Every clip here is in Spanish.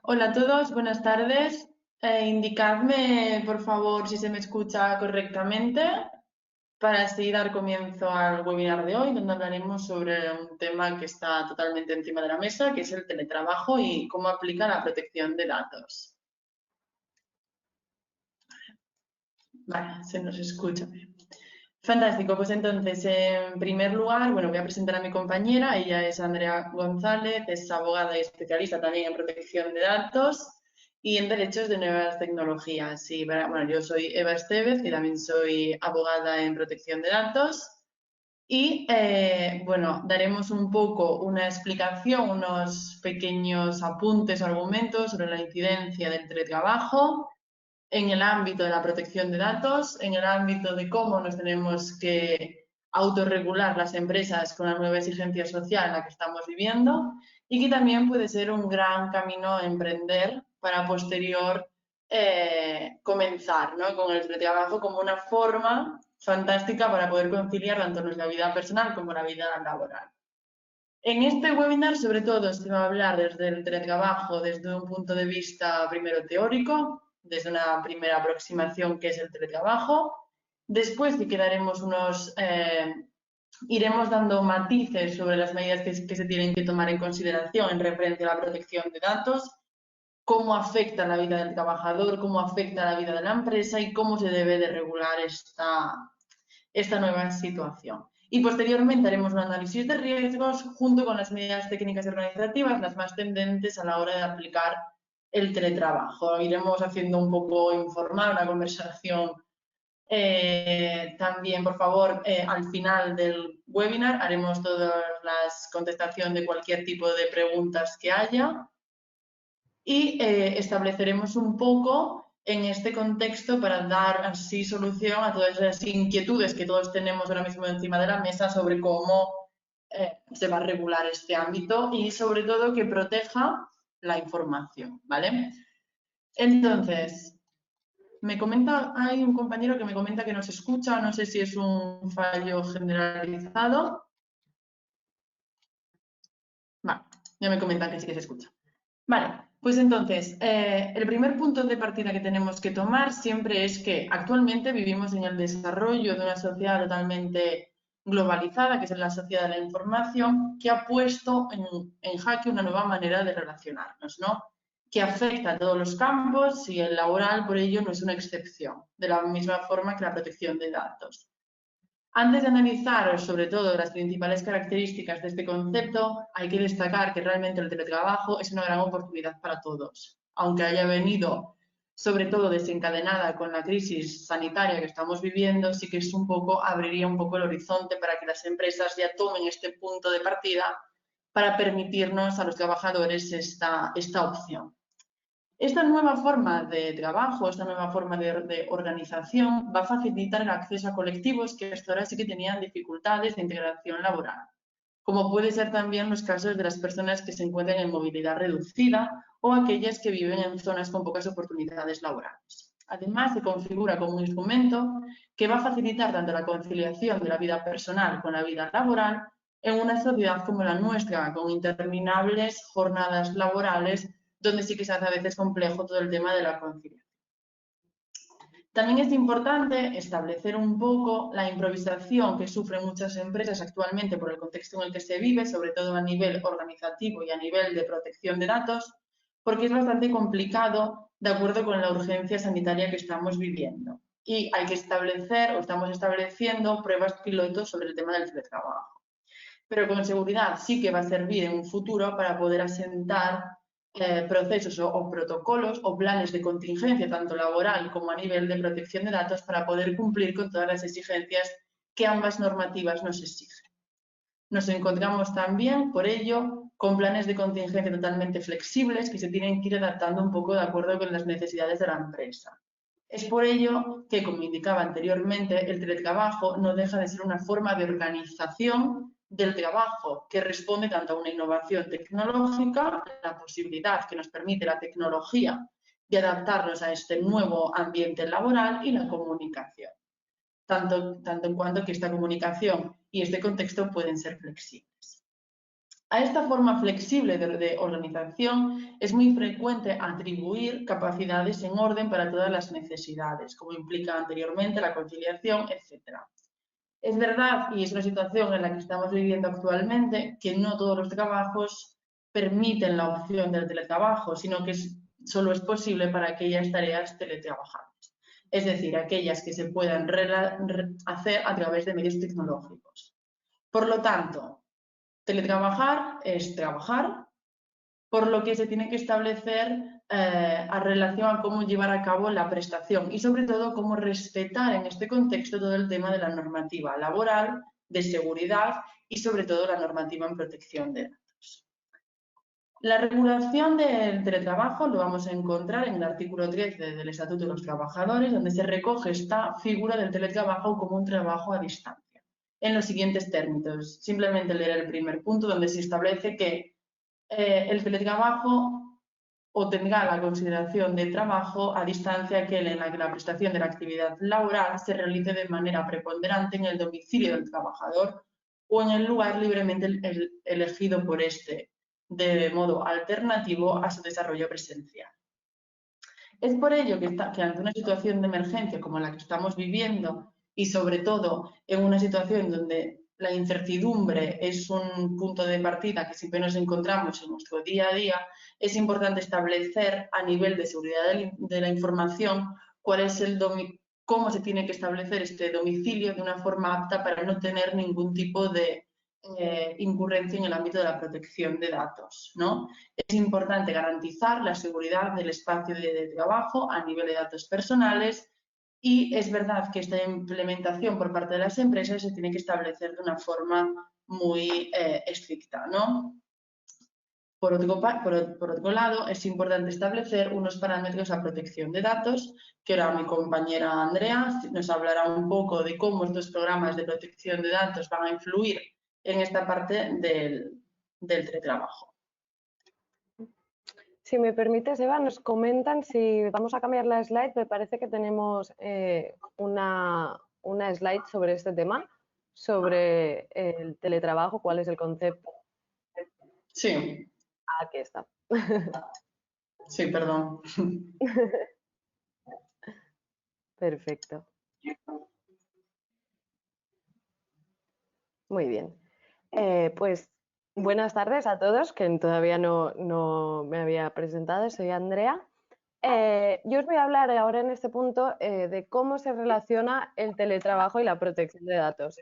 Hola a todos, buenas tardes. Indicadme, por favor, si se me escucha correctamente para así dar comienzo al webinar de hoy, donde hablaremos sobre un tema que está totalmente encima de la mesa, que es el teletrabajo y cómo aplica la protección de datos. Vale, se nos escucha bien. Fantástico, pues entonces, en primer lugar, bueno, voy a presentar a mi compañera, ella es Andrea González, es abogada y especialista también en protección de datos y en derechos de nuevas tecnologías. Y bueno, yo soy Eva Estevez, que también soy abogada en protección de datos. Y bueno, daremos un poco una explicación, unos pequeños apuntes o argumentos sobre la incidencia del teletrabajo en el ámbito de la protección de datos, en el ámbito de cómo nos tenemos que autorregular las empresas con la nueva exigencia social en la que estamos viviendo y que también puede ser un gran camino a emprender para posterior comenzar, ¿no?, con el teletrabajo como una forma fantástica para poder conciliar tanto nuestra vida personal como la vida laboral. En este webinar, sobre todo, se va a hablar desde el teletrabajo, desde un punto de vista primero teórico, desde una primera aproximación que es el teletrabajo. Después sí que iremos dando matices sobre las medidas que se tienen que tomar en consideración en referencia a la protección de datos, cómo afecta la vida del trabajador, cómo afecta la vida de la empresa y cómo se debe de regular esta nueva situación. Y posteriormente haremos un análisis de riesgos junto con las medidas técnicas y organizativas, las más tendentes a la hora de aplicar el teletrabajo. Iremos haciendo un poco informal, una conversación. También, por favor, al final del webinar haremos todas las contestación de cualquier tipo de preguntas que haya y estableceremos un poco en este contexto para dar así solución a todas esas inquietudes que todos tenemos ahora mismo encima de la mesa sobre cómo se va a regular este ámbito y sobre todo que proteja la información, ¿vale? Entonces, hay un compañero que me comenta que no se escucha, no sé si es un fallo generalizado. Vale, ya me comentan que sí que se escucha. Vale, pues entonces, el primer punto de partida que tenemos que tomar siempre es que actualmente vivimos en el desarrollo de una sociedad totalmente globalizada, que es la sociedad de la información, que ha puesto en jaque una nueva manera de relacionarnos, ¿no?, que afecta a todos los campos y el laboral, por ello, no es una excepción, de la misma forma que la protección de datos. Antes de analizar sobre todo las principales características de este concepto, hay que destacar que realmente el teletrabajo es una gran oportunidad para todos. Aunque haya venido sobre todo desencadenada con la crisis sanitaria que estamos viviendo, sí que abriría un poco el horizonte para que las empresas ya tomen este punto de partida para permitirnos a los trabajadores esta opción. Esta nueva forma de trabajo, esta nueva forma de organización va a facilitar el acceso a colectivos que hasta ahora sí que tenían dificultades de integración laboral, como puede ser también los casos de las personas que se encuentran en movilidad reducida o aquellas que viven en zonas con pocas oportunidades laborales. Además, se configura como un instrumento que va a facilitar tanto la conciliación de la vida personal con la vida laboral en una sociedad como la nuestra, con interminables jornadas laborales, donde sí que se hace a veces complejo todo el tema de la conciliación. También es importante establecer un poco la improvisación que sufren muchas empresas actualmente por el contexto en el que se vive, sobre todo a nivel organizativo y a nivel de protección de datos, porque es bastante complicado de acuerdo con la urgencia sanitaria que estamos viviendo. Y hay que establecer, o estamos estableciendo, pruebas pilotos sobre el tema del teletrabajo. Pero con seguridad sí que va a servir en un futuro para poder asentar procesos o protocolos o planes de contingencia, tanto laboral como a nivel de protección de datos, para poder cumplir con todas las exigencias que ambas normativas nos exigen. Nos encontramos también, por ello, con planes de contingencia totalmente flexibles que se tienen que ir adaptando un poco de acuerdo con las necesidades de la empresa. Es por ello que, como indicaba anteriormente, el teletrabajo no deja de ser una forma de organización del trabajo que responde tanto a una innovación tecnológica, la posibilidad que nos permite la tecnología de adaptarnos a este nuevo ambiente laboral, y la comunicación, tanto en cuanto que esta comunicación y este contexto pueden ser flexibles. A esta forma flexible de organización es muy frecuente atribuir capacidades en orden para todas las necesidades, como implica anteriormente la conciliación, etc. Es verdad, y es una situación en la que estamos viviendo actualmente, que no todos los trabajos permiten la opción del teletrabajo, sino que solo es posible para aquellas tareas teletrabajables, es decir, aquellas que se puedan hacer a través de medios tecnológicos. Por lo tanto, teletrabajar es trabajar, por lo que se tiene que establecer a relación a cómo llevar a cabo la prestación y sobre todo cómo respetar en este contexto todo el tema de la normativa laboral, de seguridad y sobre todo la normativa en protección de datos. La regulación del teletrabajo lo vamos a encontrar en el artículo 13 del Estatuto de los Trabajadores, donde se recoge esta figura del teletrabajo como un trabajo a distancia. En los siguientes términos, simplemente leer el primer punto donde se establece que el teletrabajo o tenga la consideración de trabajo a distancia aquel en la que la prestación de la actividad laboral se realice de manera preponderante en el domicilio del trabajador o en el lugar libremente elegido por este, de modo alternativo a su desarrollo presencial. Es por ello que ante una situación de emergencia como la que estamos viviendo y sobre todo en una situación donde la incertidumbre es un punto de partida que siempre nos encontramos en nuestro día a día, es importante establecer a nivel de seguridad de la información cuál es cómo se tiene que establecer este domicilio de una forma apta para no tener ningún tipo de incurrencia en el ámbito de la protección de datos, ¿no? Es importante garantizar la seguridad del espacio de trabajo a nivel de datos personales y es verdad que esta implementación por parte de las empresas se tiene que establecer de una forma muy estricta, ¿no? Por otro lado, es importante establecer unos parámetros a protección de datos, que ahora mi compañera Andrea nos hablará un poco de cómo estos programas de protección de datos van a influir en esta parte del teletrabajo. Si me permites, Eva, nos comentan si vamos a cambiar la slide. Me parece que tenemos una slide sobre este tema, sobre el teletrabajo, cuál es el concepto. Sí. Aquí está. Sí, perdón. Perfecto. Muy bien. Pues buenas tardes a todos, que todavía no me había presentado. Soy Andrea. Yo os voy a hablar ahora en este punto de cómo se relaciona el teletrabajo y la protección de datos.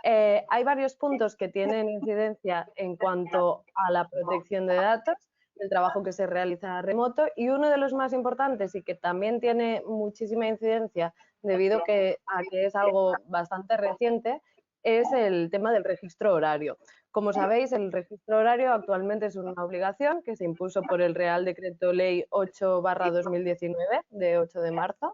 Hay varios puntos que tienen incidencia en cuanto a la protección de datos, el trabajo que se realiza remoto, y uno de los más importantes y que también tiene muchísima incidencia debido a que es algo bastante reciente, es el tema del registro horario. Como sabéis, el registro horario actualmente es una obligación que se impuso por el Real Decreto Ley 8/2019, de 8 de marzo,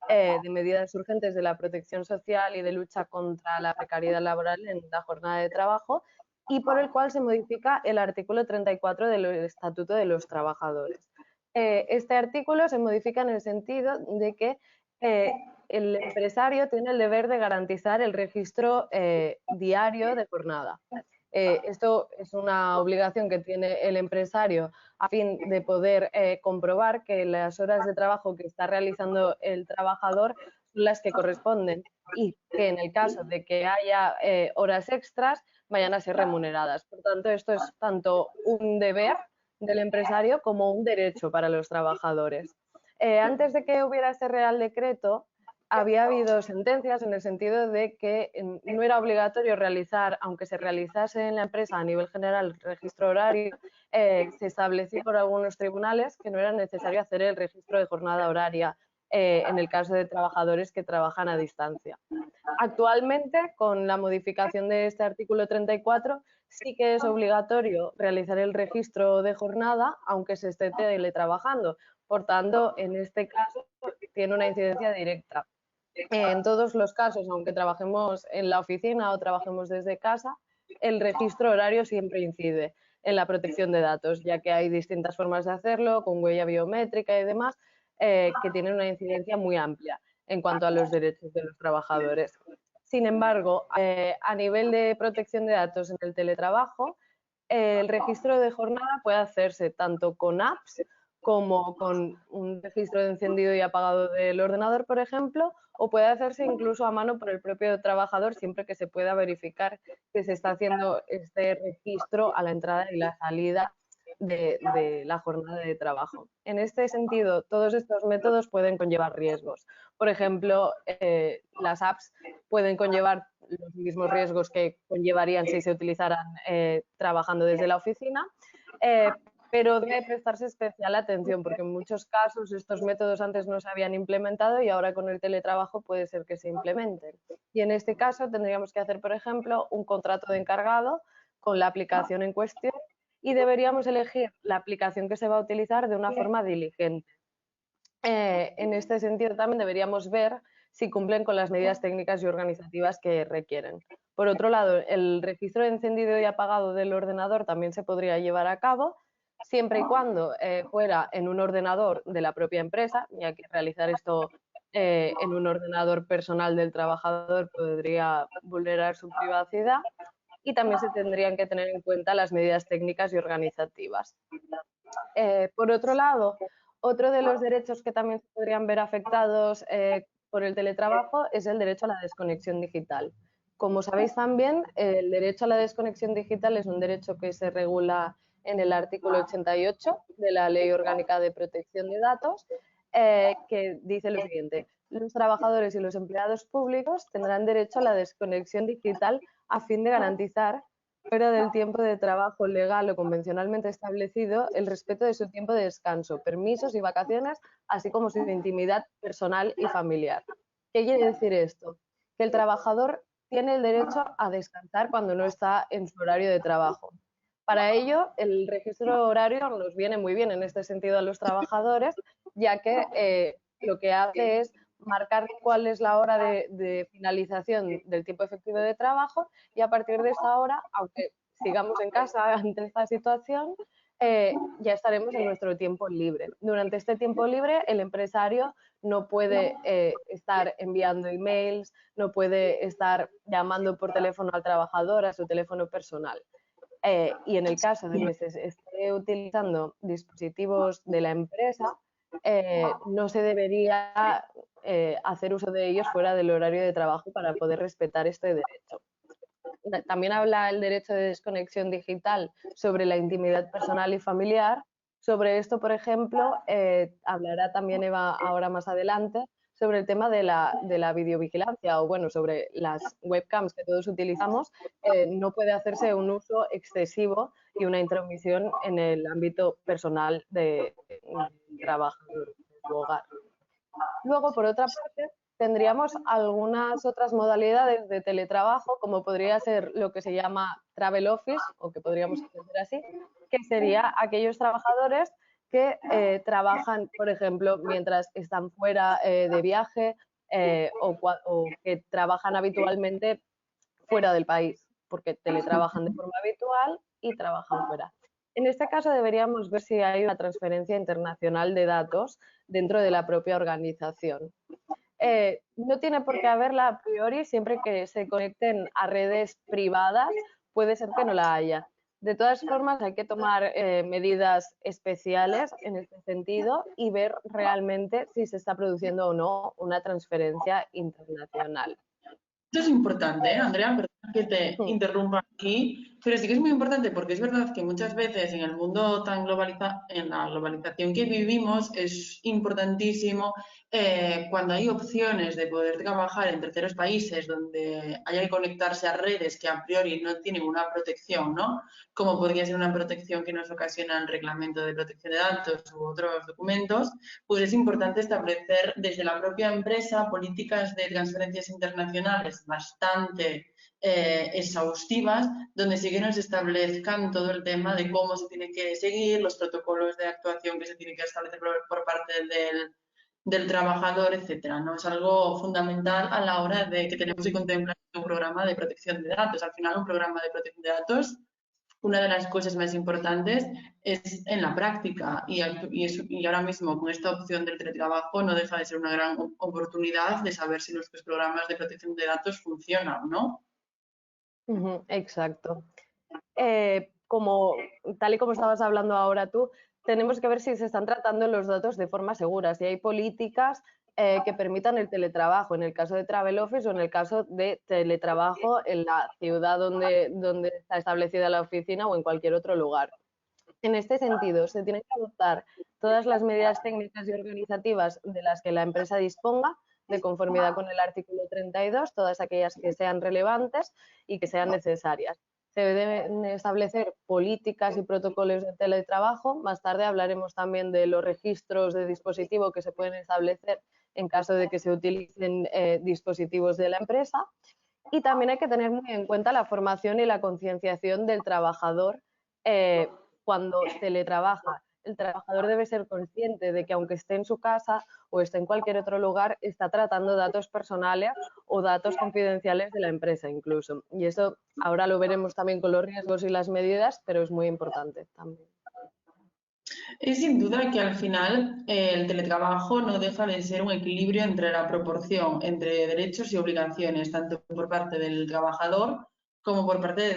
de medidas urgentes de la protección social y de lucha contra la precariedad laboral en la jornada de trabajo, y por el cual se modifica el artículo 34 del Estatuto de los Trabajadores. Este artículo se modifica en el sentido de que el empresario tiene el deber de garantizar el registro diario de jornada. Esto es una obligación que tiene el empresario a fin de poder comprobar que las horas de trabajo que está realizando el trabajador son las que corresponden y que en el caso de que haya horas extras vayan a ser remuneradas. Por tanto, esto es tanto un deber del empresario como un derecho para los trabajadores. Antes de que hubiera este Real Decreto, había habido sentencias en el sentido de que no era obligatorio realizar, aunque se realizase en la empresa a nivel general el registro horario, se estableció por algunos tribunales que no era necesario hacer el registro de jornada horaria en el caso de trabajadores que trabajan a distancia. Actualmente, con la modificación de este artículo 34, sí que es obligatorio realizar el registro de jornada, aunque se esté teletrabajando. Por tanto, en este caso, tiene una incidencia directa. En todos los casos, aunque trabajemos en la oficina o trabajemos desde casa, el registro horario siempre incide en la protección de datos, ya que hay distintas formas de hacerlo, con huella biométrica y demás, que tienen una incidencia muy amplia en cuanto a los derechos de los trabajadores. Sin embargo, a nivel de protección de datos en el teletrabajo, El registro de jornada puede hacerse tanto con apps como con un registro de encendido y apagado del ordenador, por ejemplo, o puede hacerse incluso a mano por el propio trabajador, siempre que se pueda verificar que se está haciendo este registro a la entrada y la salida de la jornada de trabajo. En este sentido, todos estos métodos pueden conllevar riesgos. Por ejemplo, las apps pueden conllevar los mismos riesgos que conllevarían si se utilizaran trabajando desde la oficina, pero debe prestarse especial atención porque en muchos casos estos métodos antes no se habían implementado y ahora con el teletrabajo puede ser que se implementen. Y en este caso tendríamos que hacer, por ejemplo, un contrato de encargado con la aplicación en cuestión y deberíamos elegir la aplicación que se va a utilizar de una forma diligente. En este sentido también deberíamos ver si cumplen con las medidas técnicas y organizativas que requieren. Por otro lado, el registro de encendido y apagado del ordenador también se podría llevar a cabo siempre y cuando fuera en un ordenador de la propia empresa, ya que realizar esto en un ordenador personal del trabajador podría vulnerar su privacidad y también se tendrían que tener en cuenta las medidas técnicas y organizativas. Por otro lado, otro de los derechos que también se podrían ver afectados por el teletrabajo es el derecho a la desconexión digital. Como sabéis también, el derecho a la desconexión digital es un derecho que se regula en el artículo 88 de la Ley Orgánica de Protección de Datos, que dice lo siguiente: los trabajadores y los empleados públicos tendrán derecho a la desconexión digital a fin de garantizar, fuera del tiempo de trabajo legal o convencionalmente establecido, el respeto de su tiempo de descanso, permisos y vacaciones, así como su intimidad personal y familiar. ¿Qué quiere decir esto? Que el trabajador tiene el derecho a descansar cuando no está en su horario de trabajo. Para ello, el registro horario nos viene muy bien en este sentido a los trabajadores, ya que lo que hace es marcar cuál es la hora de finalización del tiempo efectivo de trabajo y a partir de esa hora, aunque sigamos en casa ante esta situación, ya estaremos en nuestro tiempo libre. Durante este tiempo libre, el empresario no puede estar enviando emails, no puede estar llamando por teléfono al trabajador, a su teléfono personal. Y en el caso de que se esté utilizando dispositivos de la empresa, no se debería hacer uso de ellos fuera del horario de trabajo para poder respetar este derecho. También habla el derecho de desconexión digital sobre la intimidad personal y familiar. Sobre esto, por ejemplo, hablará también Eva ahora más adelante sobre el tema de la videovigilancia o, bueno, sobre las webcams que todos utilizamos. No puede hacerse un uso excesivo y una intromisión en el ámbito personal del trabajador, de su hogar. Luego, por otra parte, tendríamos algunas otras modalidades de teletrabajo, como podría ser lo que se llama travel office, o que podríamos entender así, que sería aquellos trabajadores que trabajan, por ejemplo, mientras están fuera de viaje o que trabajan habitualmente fuera del país, porque teletrabajan de forma habitual y trabajan fuera. En este caso deberíamos ver si hay una transferencia internacional de datos dentro de la propia organización. No tiene por qué haberla a priori, siempre que se conecten a redes privadas, puede ser que no la haya. De todas formas, hay que tomar medidas especiales en este sentido y ver realmente si se está produciendo o no una transferencia internacional. Esto es importante, ¿eh, Andrea? Perdón que te interrumpa aquí, pero sí que es muy importante porque es verdad que muchas veces en el mundo tan globalizado, en la globalización que vivimos, es importantísimo cuando hay opciones de poder trabajar en terceros países donde haya que conectarse a redes que a priori no tienen una protección, ¿no? Como podría ser una protección que nos ocasiona el Reglamento de Protección de Datos u otros documentos, pues es importante establecer desde la propia empresa políticas de transferencias internacionales bastante exhaustivas, donde sí que nos establezcan todo el tema de cómo se tiene que seguir, los protocolos de actuación que se tienen que establecer por parte del trabajador, etcétera, ¿no? Es algo fundamental a la hora de que tenemos que contemplar un programa de protección de datos. Al final, un programa de protección de datos, una de las cosas más importantes es en la práctica y ahora mismo con esta opción del teletrabajo no deja de ser una gran oportunidad de saber si nuestros programas de protección de datos funcionan, ¿no? Exacto. tal y como estabas hablando ahora tú, tenemos que ver si se están tratando los datos de forma segura, si hay políticas que permitan el teletrabajo, en el caso de Travel Office o en el caso de teletrabajo en la ciudad donde está establecida la oficina o en cualquier otro lugar. En este sentido, se tienen que adoptar todas las medidas técnicas y organizativas de las que la empresa disponga, de conformidad con el artículo 32, todas aquellas que sean relevantes y que sean necesarias. Se deben establecer políticas y protocolos de teletrabajo. Más tarde hablaremos también de los registros de dispositivo que se pueden establecer en caso de que se utilicen dispositivos de la empresa. Y también hay que tener muy en cuenta la formación y la concienciación del trabajador cuando teletrabaja. El trabajador debe ser consciente de que aunque esté en su casa o esté en cualquier otro lugar, está tratando datos personales o datos confidenciales de la empresa incluso. Y eso ahora lo veremos también con los riesgos y las medidas, pero es muy importante también. Es sin duda que al final el teletrabajo no deja de ser un equilibrio entre la proporción entre derechos y obligaciones, tanto por parte del trabajador como por parte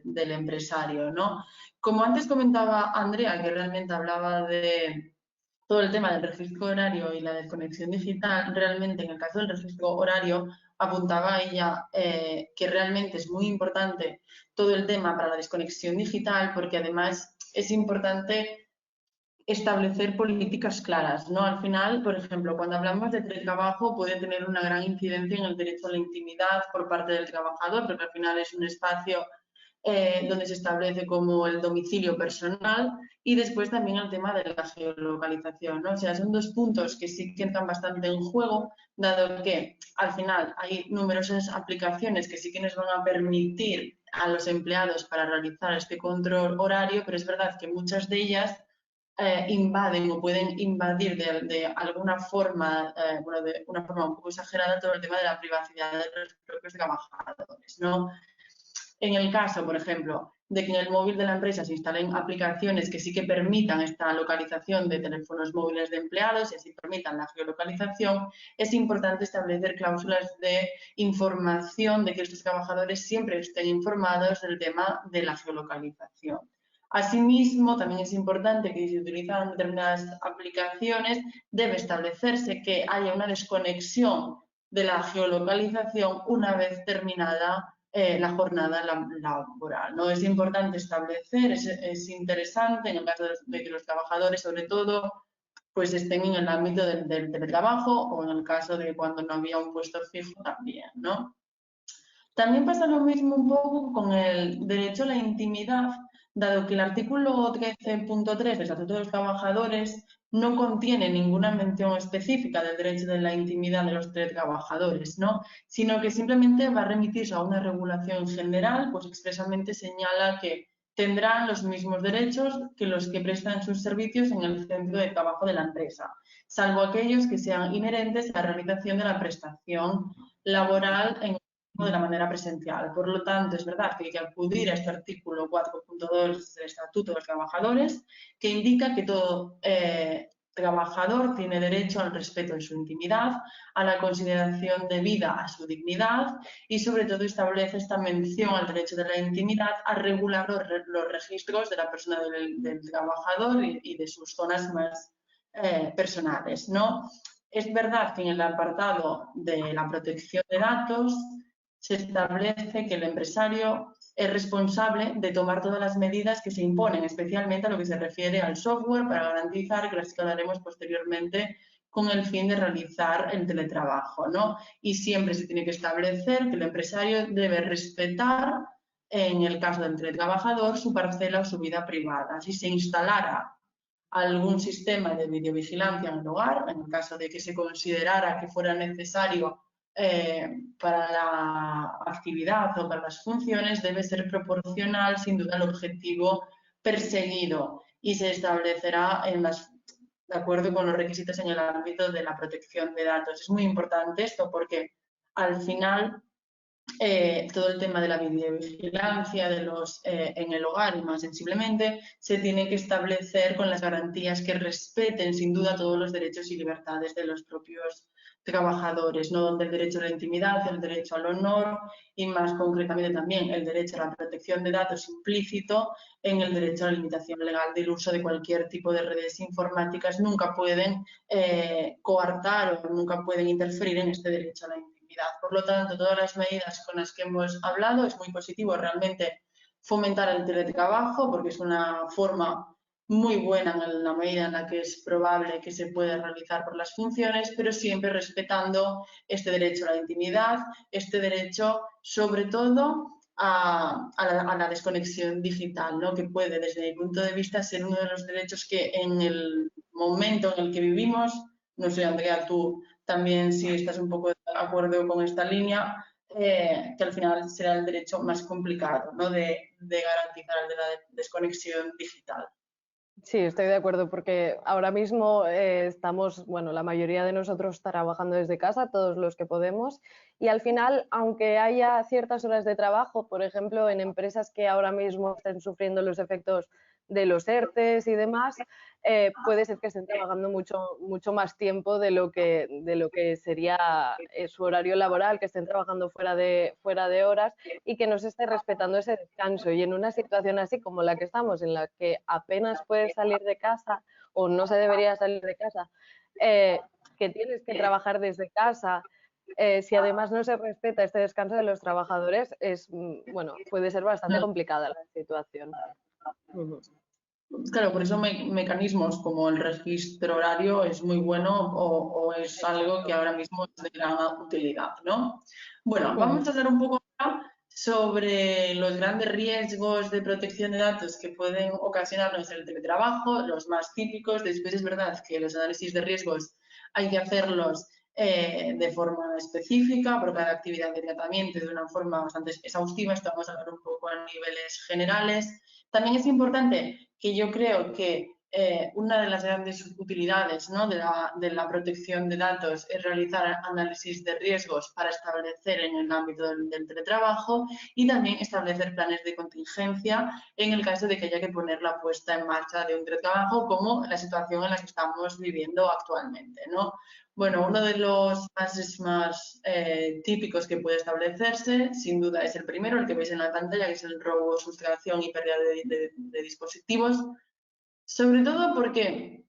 del empresario, ¿no? Como antes comentaba Andrea, que realmente hablaba de todo el tema del registro horario y la desconexión digital, realmente en el caso del registro horario apuntaba ella que realmente es muy importante todo el tema para la desconexión digital porque además es importante establecer políticas claras, ¿no? Al final, por ejemplo, cuando hablamos de teletrabajo puede tener una gran incidencia en el derecho a la intimidad por parte del trabajador, porque al final es un espacio donde se establece como el domicilio personal y después también el tema de la geolocalización, ¿no? O sea, son dos puntos que sí que entran bastante en juego, dado que al final hay numerosas aplicaciones que sí que nos van a permitir a los empleados para realizar este control horario, pero es verdad que muchas de ellas invaden o pueden invadir de alguna forma, bueno, de una forma un poco exagerada todo el tema de la privacidad de los propios trabajadores, ¿no? En el caso, por ejemplo, de que en el móvil de la empresa se instalen aplicaciones que sí que permitan esta localización de teléfonos móviles de empleados y así permitan la geolocalización, es importante establecer cláusulas de información de que estos trabajadores siempre estén informados del tema de la geolocalización. Asimismo, también es importante que si se utilizan determinadas aplicaciones, debe establecerse que haya una desconexión de la geolocalización una vez terminada la jornada laboral, ¿no? Es importante establecer, es interesante en el caso de que los trabajadores, sobre todo, pues estén en el ámbito del teletrabajo o en el caso de cuando no había un puesto fijo también, ¿no? También pasa lo mismo un poco con el derecho a la intimidad, dado que el artículo 13.3 del Estatuto de los Trabajadores no contiene ninguna mención específica del derecho de la intimidad de los trabajadores, ¿no? Sino que simplemente va a remitirse a una regulación general, pues expresamente señala que tendrán los mismos derechos que los que prestan sus servicios en el centro de trabajo de la empresa, salvo aquellos que sean inherentes a la realización de la prestación laboral en de la manera presencial. Por lo tanto, es verdad que hay que acudir a este artículo 4.2 del Estatuto de los Trabajadores, que indica que todo trabajador tiene derecho al respeto de su intimidad, a la consideración debida a su dignidad y, sobre todo, establece esta mención al derecho de la intimidad a regular los registros de la persona del trabajador y de sus zonas más personales, ¿no? Es verdad que en el apartado de la protección de datos se establece que el empresario es responsable de tomar todas las medidas que se imponen, especialmente a lo que se refiere al software, para garantizar, que las que hablaremos posteriormente, con el fin de realizar el teletrabajo, ¿no? Y siempre se tiene que establecer que el empresario debe respetar, en el caso del teletrabajador, su parcela o su vida privada. Si se instalara algún sistema de videovigilancia en el hogar, en el caso de que se considerara que fuera necesario para la actividad o para las funciones, debe ser proporcional, sin duda, al objetivo perseguido y se establecerá de acuerdo con los requisitos en el ámbito de la protección de datos. Es muy importante esto porque al final todo el tema de la videovigilancia en el hogar y más sensiblemente se tiene que establecer con las garantías que respeten sin duda todos los derechos y libertades de los propios trabajadores, ¿no? Donde el derecho a la intimidad, el derecho al honor y más concretamente también el derecho a la protección de datos implícito en el derecho a la limitación legal del uso de cualquier tipo de redes informáticas, nunca pueden coartar o nunca pueden interferir en este derecho a la intimidad. Por lo tanto, todas las medidas con las que hemos hablado es muy positivo realmente fomentar el teletrabajo porque es una forma muy buena en la medida en la que es probable que se pueda realizar por las funciones, pero siempre respetando este derecho a la intimidad, este derecho sobre todo a la desconexión digital, ¿no? Que puede, desde mi punto de vista, ser uno de los derechos que en el momento en el que vivimos, no sé, Andrea, tú también si estás un poco de acuerdo con esta línea, que al final será el derecho más complicado, ¿no? de garantizar el de la desconexión digital. Sí, estoy de acuerdo porque ahora mismo estamos, bueno, la mayoría de nosotros trabajando desde casa, todos los que podemos, y al final, aunque haya ciertas horas de trabajo, por ejemplo, en empresas que ahora mismo estén sufriendo los efectos de los ERTEs y demás, puede ser que estén trabajando mucho más tiempo de lo que sería su horario laboral, que estén trabajando fuera de horas y que no se esté respetando ese descanso. Y en una situación así como la que estamos, en la que apenas puedes salir de casa o no se debería salir de casa, que tienes que trabajar desde casa, si además no se respeta este descanso de los trabajadores, bueno, puede ser bastante complicada la situación. Claro, por eso mecanismos como el registro horario es muy bueno o es algo que ahora mismo es de gran utilidad, ¿no? Bueno, vamos a hablar un poco ahora sobre los grandes riesgos de protección de datos que pueden ocasionarnos el teletrabajo, los más típicos. Después es verdad que los análisis de riesgos hay que hacerlos de forma específica por cada actividad de tratamiento de una forma bastante exhaustiva. Esto vamos a hablar un poco a niveles generales. También es importante que yo creo que una de las grandes utilidades, ¿no? de la protección de datos es realizar análisis de riesgos para establecer en el ámbito del teletrabajo y también establecer planes de contingencia en el caso de que haya que poner la puesta en marcha de un teletrabajo como la situación en la que estamos viviendo actualmente, ¿no? Bueno, uno de los más típicos que puede establecerse, sin duda, es el primero, el que veis en la pantalla, que es el robo, sustracción y pérdida de dispositivos. Sobre todo porque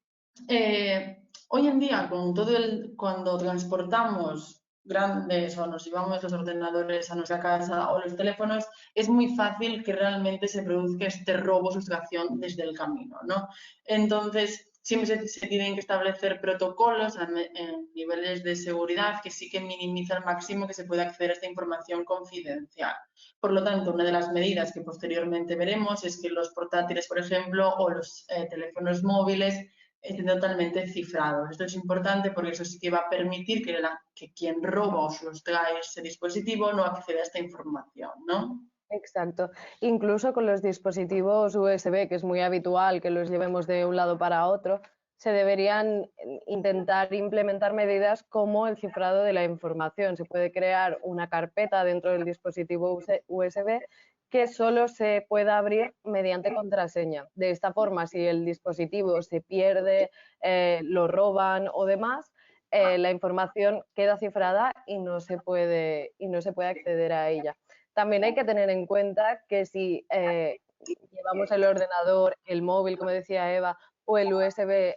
hoy en día, cuando transportamos grandes o nos llevamos los ordenadores a nuestra casa o los teléfonos, es muy fácil que realmente se produzca este robo, sustracción desde el camino, ¿no? Entonces, siempre se tienen que establecer protocolos en niveles de seguridad que sí que minimiza al máximo que se pueda acceder a esta información confidencial. Por lo tanto, una de las medidas que posteriormente veremos es que los portátiles, por ejemplo, o los teléfonos móviles estén totalmente cifrados. Esto es importante porque eso sí que va a permitir que quien roba o sustrae ese dispositivo no acceda a esta información, ¿no? Exacto. Incluso con los dispositivos USB, que es muy habitual que los llevemos de un lado para otro, se deberían intentar implementar medidas como el cifrado de la información. Se puede crear una carpeta dentro del dispositivo USB que solo se pueda abrir mediante contraseña. De esta forma, si el dispositivo se pierde, lo roban o demás, la información queda cifrada y y no se puede acceder a ella. También hay que tener en cuenta que si llevamos el ordenador, el móvil, como decía Eva, o el USB,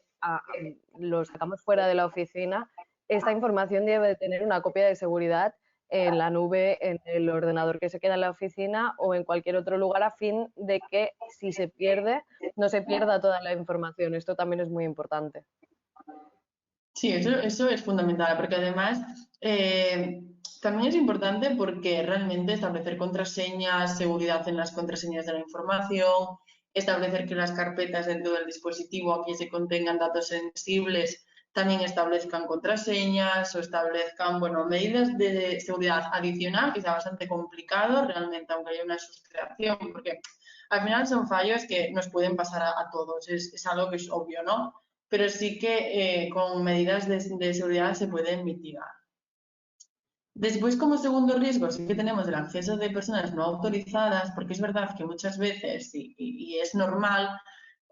lo sacamos fuera de la oficina, esta información debe de tener una copia de seguridad en la nube, en el ordenador que se queda en la oficina o en cualquier otro lugar a fin de que si se pierde, no se pierda toda la información. Esto también es muy importante. Sí, eso es fundamental, porque además también es importante porque realmente establecer contraseñas, seguridad en las contraseñas de la información, establecer que las carpetas dentro del dispositivo aquí se contengan datos sensibles, también establezcan contraseñas o establezcan, bueno, medidas de seguridad adicional, que sea bastante complicado realmente, aunque haya una sustracción, porque al final son fallos que nos pueden pasar a todos, es algo que es obvio, ¿no? Pero sí que con medidas de seguridad se pueden mitigar. Después, como segundo riesgo, sí que tenemos el acceso de personas no autorizadas, porque es verdad que muchas veces, y es normal,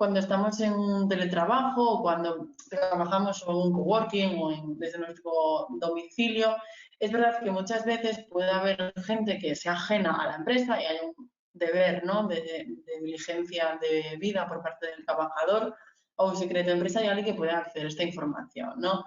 cuando estamos en un teletrabajo o cuando trabajamos en un coworking o desde nuestro domicilio, es verdad que muchas veces puede haber gente que sea ajena a la empresa y hay un deber, ¿no?, de diligencia de vida por parte del trabajador o un secreto de empresa y alguien que pueda acceder a esta información, ¿no?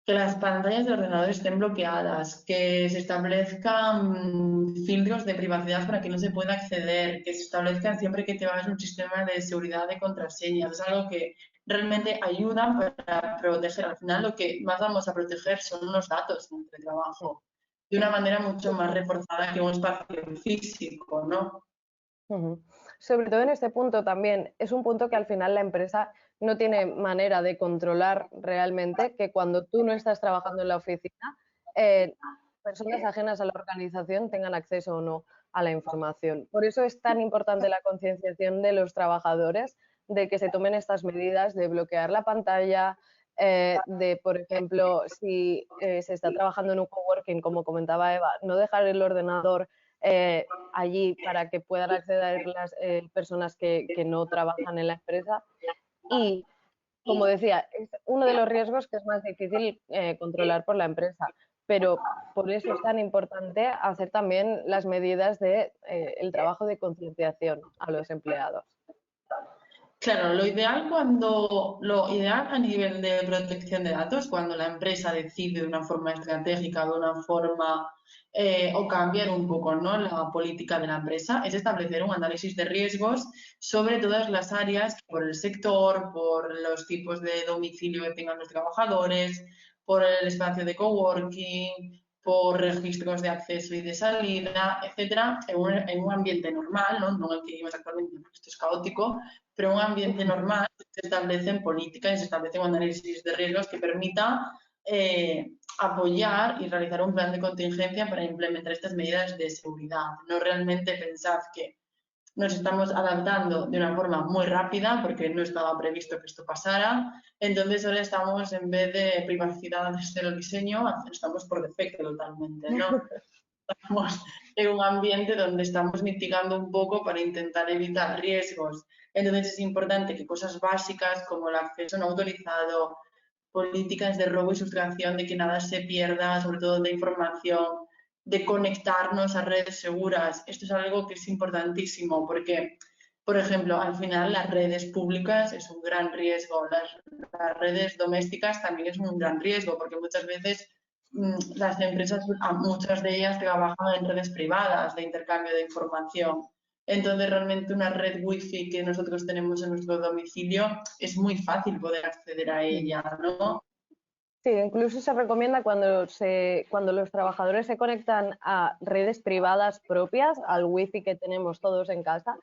Que las pantallas de ordenador estén bloqueadas, que se establezcan filtros de privacidad para que no se pueda acceder, que se establezcan siempre que te vas un sistema de seguridad de contraseñas. Es algo que realmente ayuda para proteger. Al final lo que más vamos a proteger son los datos en el trabajo, de una manera mucho más reforzada que un espacio físico, ¿no? Sobre todo en este punto también, es un punto que al final la empresa no tiene manera de controlar realmente, que cuando tú no estás trabajando en la oficina, personas ajenas a la organización tengan acceso o no a la información. Por eso es tan importante la concienciación de los trabajadores de que se tomen estas medidas de bloquear la pantalla, de, por ejemplo, si se está trabajando en un coworking, como comentaba Eva, no dejar el ordenador allí para que puedan acceder las personas que no trabajan en la empresa. Y, como decía, es uno de los riesgos que es más difícil controlar por la empresa, pero por eso es tan importante hacer también las medidas de el trabajo de concienciación a los empleados. Claro, lo ideal a nivel de protección de datos, cuando la empresa decide de una forma estratégica, de una forma o cambiar un poco, ¿no?, la política de la empresa, es establecer un análisis de riesgos sobre todas las áreas, por el sector, por los tipos de domicilio que tengan los trabajadores, por el espacio de coworking, por registros de acceso y de salida, etcétera, en un ambiente normal, ¿no?, no en el que vivimos actualmente, porque esto es caótico, pero en un ambiente normal se establecen políticas y se establece un análisis de riesgos que permita apoyar y realizar un plan de contingencia para implementar estas medidas de seguridad. No realmente pensad que nos estamos adaptando de una forma muy rápida porque no estaba previsto que esto pasara. Entonces ahora estamos, en vez de privacidad desde el diseño, estamos por defecto totalmente, ¿no? Estamos en un ambiente donde estamos mitigando un poco para intentar evitar riesgos. Entonces es importante que cosas básicas como el acceso no autorizado, políticas de robo y sustracción, de que nada se pierda, sobre todo de información, de conectarnos a redes seguras. Esto es algo que es importantísimo porque, por ejemplo, al final las redes públicas es un gran riesgo, las redes domésticas también es un gran riesgo porque muchas veces las empresas, muchas de ellas trabajan en redes privadas de intercambio de información. Entonces, realmente una red wifi que nosotros tenemos en nuestro domicilio es muy fácil poder acceder a ella, ¿no? Sí, incluso se recomienda cuando los trabajadores se conectan a redes privadas propias, al wifi que tenemos todos en casa,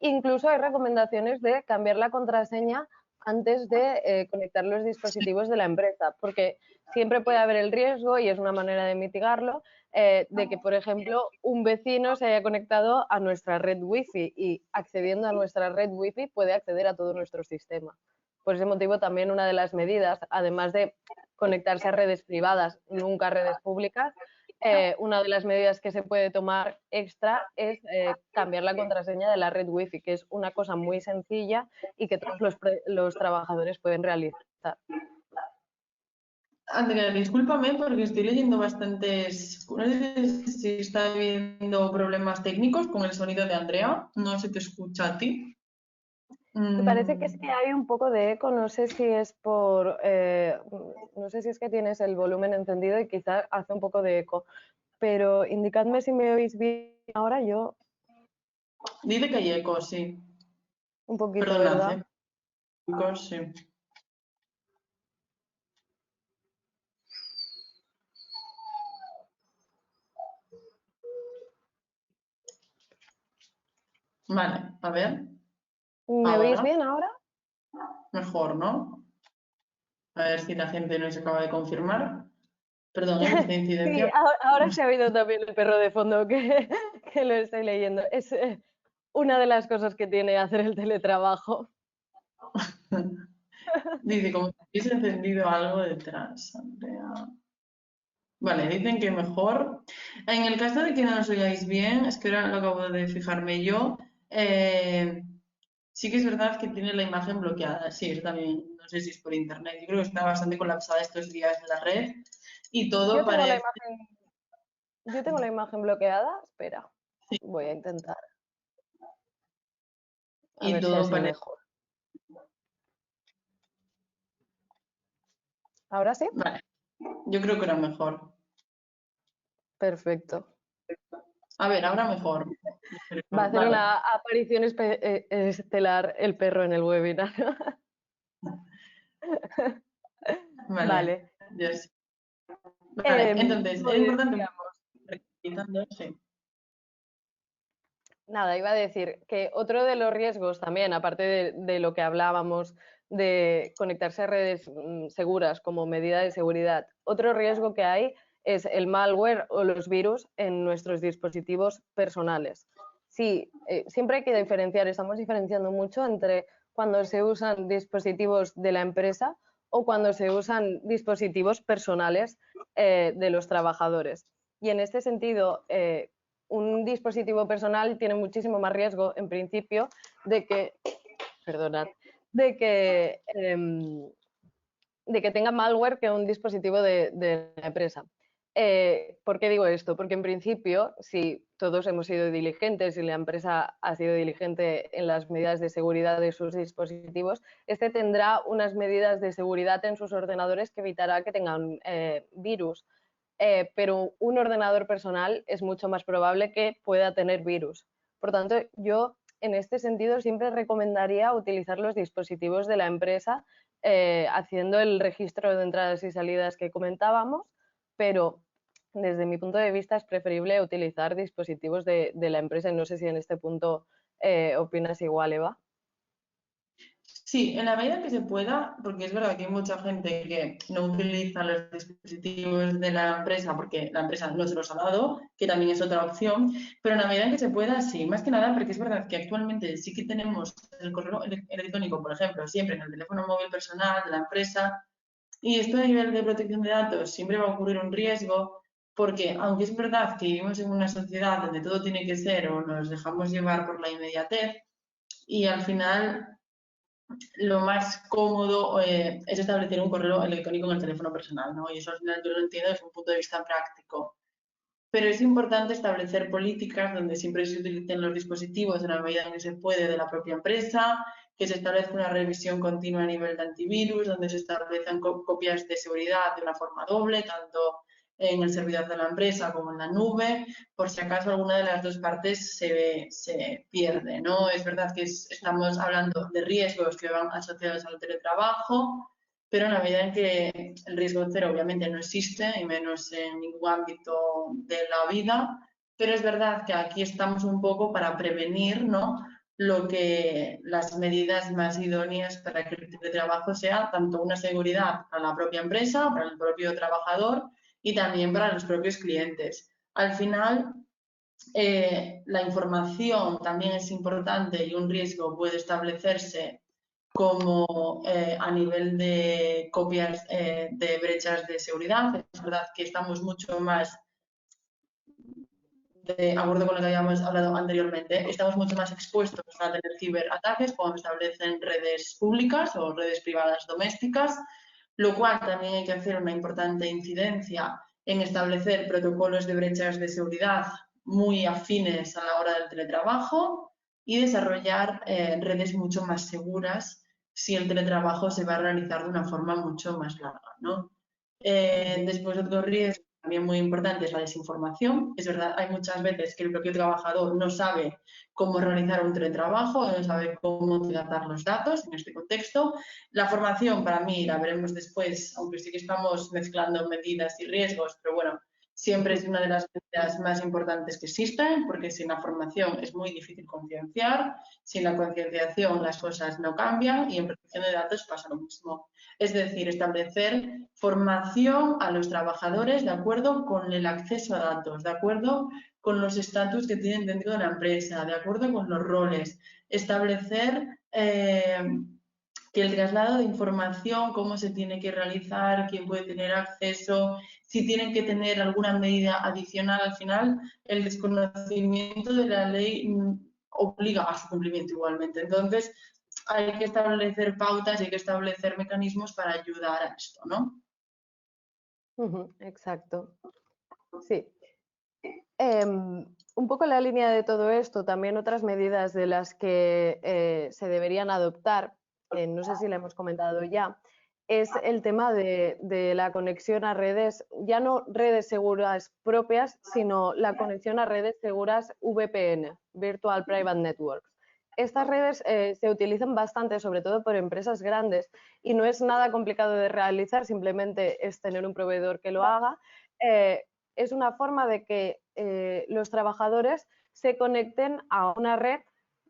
incluso hay recomendaciones de cambiar la contraseña antes de conectar los dispositivos de la empresa, porque siempre puede haber el riesgo, y es una manera de mitigarlo, de que, por ejemplo, un vecino se haya conectado a nuestra red wifi y accediendo a nuestra red wifi puede acceder a todo nuestro sistema. Por ese motivo, también una de las medidas, además de conectarse a redes privadas, nunca a redes públicas, una de las medidas que se puede tomar extra es cambiar la contraseña de la red wifi, que es una cosa muy sencilla y que todos los trabajadores pueden realizar. Andrea, discúlpame porque estoy leyendo bastantes. No sé si está habiendo problemas técnicos con el sonido de Andrea. No se te escucha a ti. Me parece que Mm, sí hay un poco de eco, no sé si es no sé si es que tienes el volumen encendido y quizás hace un poco de eco, pero indicadme si me oís bien ahora, yo Dice que hay eco, sí. un poquito, Perdonad, ¿verdad? eco, sí. Vale, a ver. ¿Me oís Ahora, bien ahora? mejor, ¿no? A ver si la gente nos acaba de confirmar. Perdón, esta Sí, incidencia. ahora se ha oído también el perro de fondo que lo estoy leyendo. Es una de las cosas que tiene hacer el teletrabajo. Dice, como si hubiese encendido algo detrás, Andrea. Vale, dicen que mejor. En el caso de que no nos oigáis bien, es que ahora lo acabo de fijarme yo. eh, Sí que es verdad que tiene la imagen bloqueada. Sí, eso también, no sé si es por internet. Yo creo que está bastante colapsada estos días en la red y todo Yo tengo la parece... imagen, yo tengo la imagen bloqueada. Espera, Sí, voy a intentar. A y ver si todo así parece... mejor. ¿Ahora sí? Vale, yo creo que era mejor. Perfecto. A ver, ahora mejor. Va a Pero, hacer vale, una aparición estelar el perro en el webinar. vale. Vale. Yes. Vale, entonces, Como es importante, decíamos, recapitulando, sí. nada, iba a decir que otro de los riesgos también, aparte de lo que hablábamos de conectarse a redes seguras como medida de seguridad, otro riesgo que hay es el malware o los virus en nuestros dispositivos personales. Sí, siempre hay que diferenciar, estamos diferenciando mucho entre cuando se usan dispositivos de la empresa o cuando se usan dispositivos personales de los trabajadores. Y en este sentido, un dispositivo personal tiene muchísimo más riesgo, en principio, de que, perdonad, de que, de que tenga malware que un dispositivo de la empresa. ¿Por qué digo esto? Porque en principio, si todos hemos sido diligentes y la empresa ha sido diligente en las medidas de seguridad de sus dispositivos, este tendrá unas medidas de seguridad en sus ordenadores que evitará que tengan virus. Pero un ordenador personal es mucho más probable que pueda tener virus. Por tanto, yo en este sentido siempre recomendaría utilizar los dispositivos de la empresa haciendo el registro de entradas y salidas que comentábamos, pero desde mi punto de vista es preferible utilizar dispositivos de la empresa y no sé si en este punto opinas igual, Eva. Sí, en la medida que se pueda, porque es verdad que hay mucha gente que no utiliza los dispositivos de la empresa porque la empresa no se los ha dado, que también es otra opción, pero en la medida que se pueda, sí, más que nada porque es verdad que actualmente sí que tenemos el correo electrónico, por ejemplo, siempre en el teléfono móvil personal de la empresa, y esto a nivel de protección de datos siempre va a ocurrir un riesgo, porque aunque es verdad que vivimos en una sociedad donde todo tiene que ser o nos dejamos llevar por la inmediatez, y al final lo más cómodo es establecer un correo electrónico en el teléfono personal, ¿no? Y eso al final yo lo entiendo desde un punto de vista práctico. Pero es importante establecer políticas donde siempre se utilicen los dispositivos en la medida en que se puede de la propia empresa, que se establezca una revisión continua a nivel de antivirus, donde se establezcan copias de seguridad de una forma doble, tanto en el servidor de la empresa como en la nube, por si acaso alguna de las dos partes se pierde, ¿no? Es verdad que estamos hablando de riesgos que van asociados al teletrabajo, pero en la medida en que el riesgo cero obviamente no existe, y menos en ningún ámbito de la vida, pero es verdad que aquí estamos un poco para prevenir, ¿no? Lo que las medidas más idóneas para que el teletrabajo sea tanto una seguridad para la propia empresa, para el propio trabajador y también para los propios clientes. Al final, la información también es importante y un riesgo puede establecerse como a nivel de copias de brechas de seguridad. Es verdad que estamos mucho más, de acuerdo con lo que habíamos hablado anteriormente, estamos mucho más expuestos a tener ciberataques cuando se establecen redes públicas o redes privadas domésticas, lo cual también hay que hacer una importante incidencia en establecer protocolos de brechas de seguridad muy afines a la hora del teletrabajo y desarrollar redes mucho más seguras si el teletrabajo se va a realizar de una forma mucho más larga, ¿no? Después otro riesgo también muy importante es la desinformación. Es verdad, hay muchas veces que el propio trabajador no sabe cómo realizar un teletrabajo, no sabe cómo tratar los datos en este contexto. La formación, para mí, la veremos después, aunque sí que estamos mezclando medidas y riesgos, pero bueno, siempre es una de las medidas más importantes que existen, porque sin la formación es muy difícil concienciar, sin la concienciación las cosas no cambian y en protección de datos pasa lo mismo. Es decir, establecer formación a los trabajadores de acuerdo con el acceso a datos, de acuerdo con los estatus que tienen dentro de la empresa, de acuerdo con los roles, establecer que el traslado de información, cómo se tiene que realizar, quién puede tener acceso, si tienen que tener alguna medida adicional al final, el desconocimiento de la ley obliga a su cumplimiento igualmente. Entonces, hay que establecer pautas y hay que establecer mecanismos para ayudar a esto, ¿no? Exacto. Sí. Un poco en la línea de todo esto, también otras medidas de las que se deberían adoptar, que no sé si le hemos comentado ya, es el tema de la conexión a redes, ya no redes seguras propias, sino la conexión a redes seguras VPN, Virtual Private Networks. Estas redes se utilizan bastante, sobre todo por empresas grandes, y no es nada complicado de realizar, simplemente es tener un proveedor que lo haga. Es una forma de que los trabajadores se conecten a una red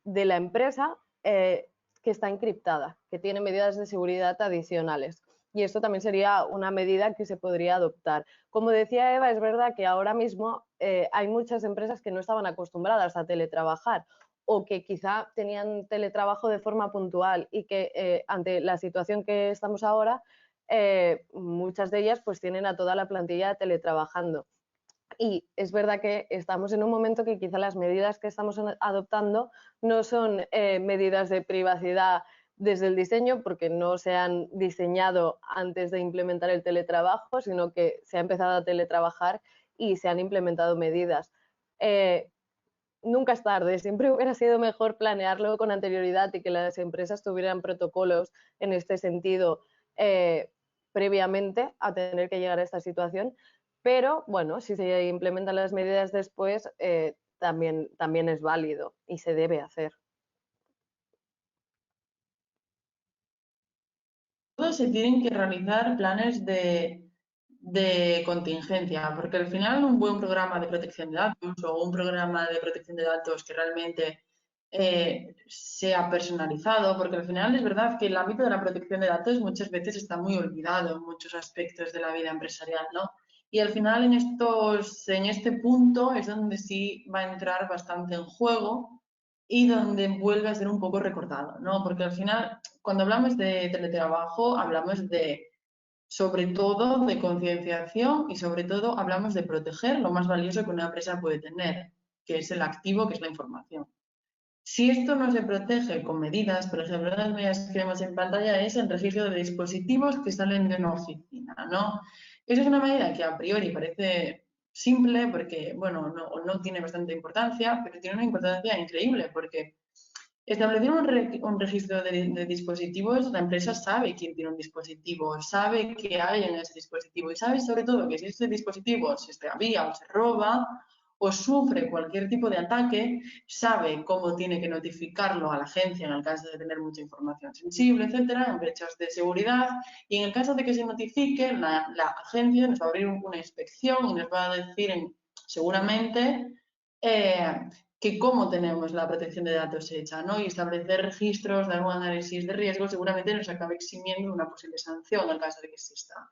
de la empresa que está encriptada, que tiene medidas de seguridad adicionales. Y esto también sería una medida que se podría adoptar. Como decía Eva, es verdad que ahora mismo hay muchas empresas que no estaban acostumbradas a teletrabajar o que quizá tenían teletrabajo de forma puntual y que ante la situación que estamos ahora, muchas de ellas pues tienen a toda la plantilla teletrabajando. Y es verdad que estamos en un momento que quizá las medidas que estamos adoptando no son medidas de privacidad desde el diseño, porque no se han diseñado antes de implementar el teletrabajo, sino que se ha empezado a teletrabajar y se han implementado medidas. Nunca es tarde, siempre hubiera sido mejor planearlo con anterioridad y que las empresas tuvieran protocolos en este sentido previamente a tener que llegar a esta situación, pero bueno, si se implementan las medidas después, también es válido y se debe hacer. Se tienen que realizar planes de contingencia, porque al final un buen programa de protección de datos o un programa de protección de datos que realmente sea personalizado, porque al final es verdad que el ámbito de la protección de datos muchas veces está muy olvidado en muchos aspectos de la vida empresarial, ¿no? Y al final en este punto es donde sí va a entrar bastante en juego y donde vuelve a ser un poco recordado, ¿no? Porque al final, cuando hablamos de teletrabajo, hablamos de, sobre todo, de concienciación y sobre todo hablamos de proteger lo más valioso que una empresa puede tener, que es el activo, que es la información. Si esto no se protege con medidas, por ejemplo, una de las medidas que vemos en pantalla es el registro de dispositivos que salen de una oficina, ¿no? Esa es una medida que a priori parece simple porque, bueno, no tiene bastante importancia, pero tiene una importancia increíble porque establecer un registro de dispositivos, la empresa sabe quién tiene un dispositivo, sabe qué hay en ese dispositivo y sabe sobre todo que si ese dispositivo se extravía o se roba o sufre cualquier tipo de ataque, sabe cómo tiene que notificarlo a la agencia en el caso de tener mucha información sensible, etcétera, en brechas de seguridad. Y en el caso de que se notifique, la agencia nos va a abrir una inspección y nos va a decir seguramente que cómo tenemos la protección de datos hecha, ¿no? Y establecer registros, dar un análisis de riesgo, seguramente nos acabe eximiendo una posible sanción en el caso de que exista.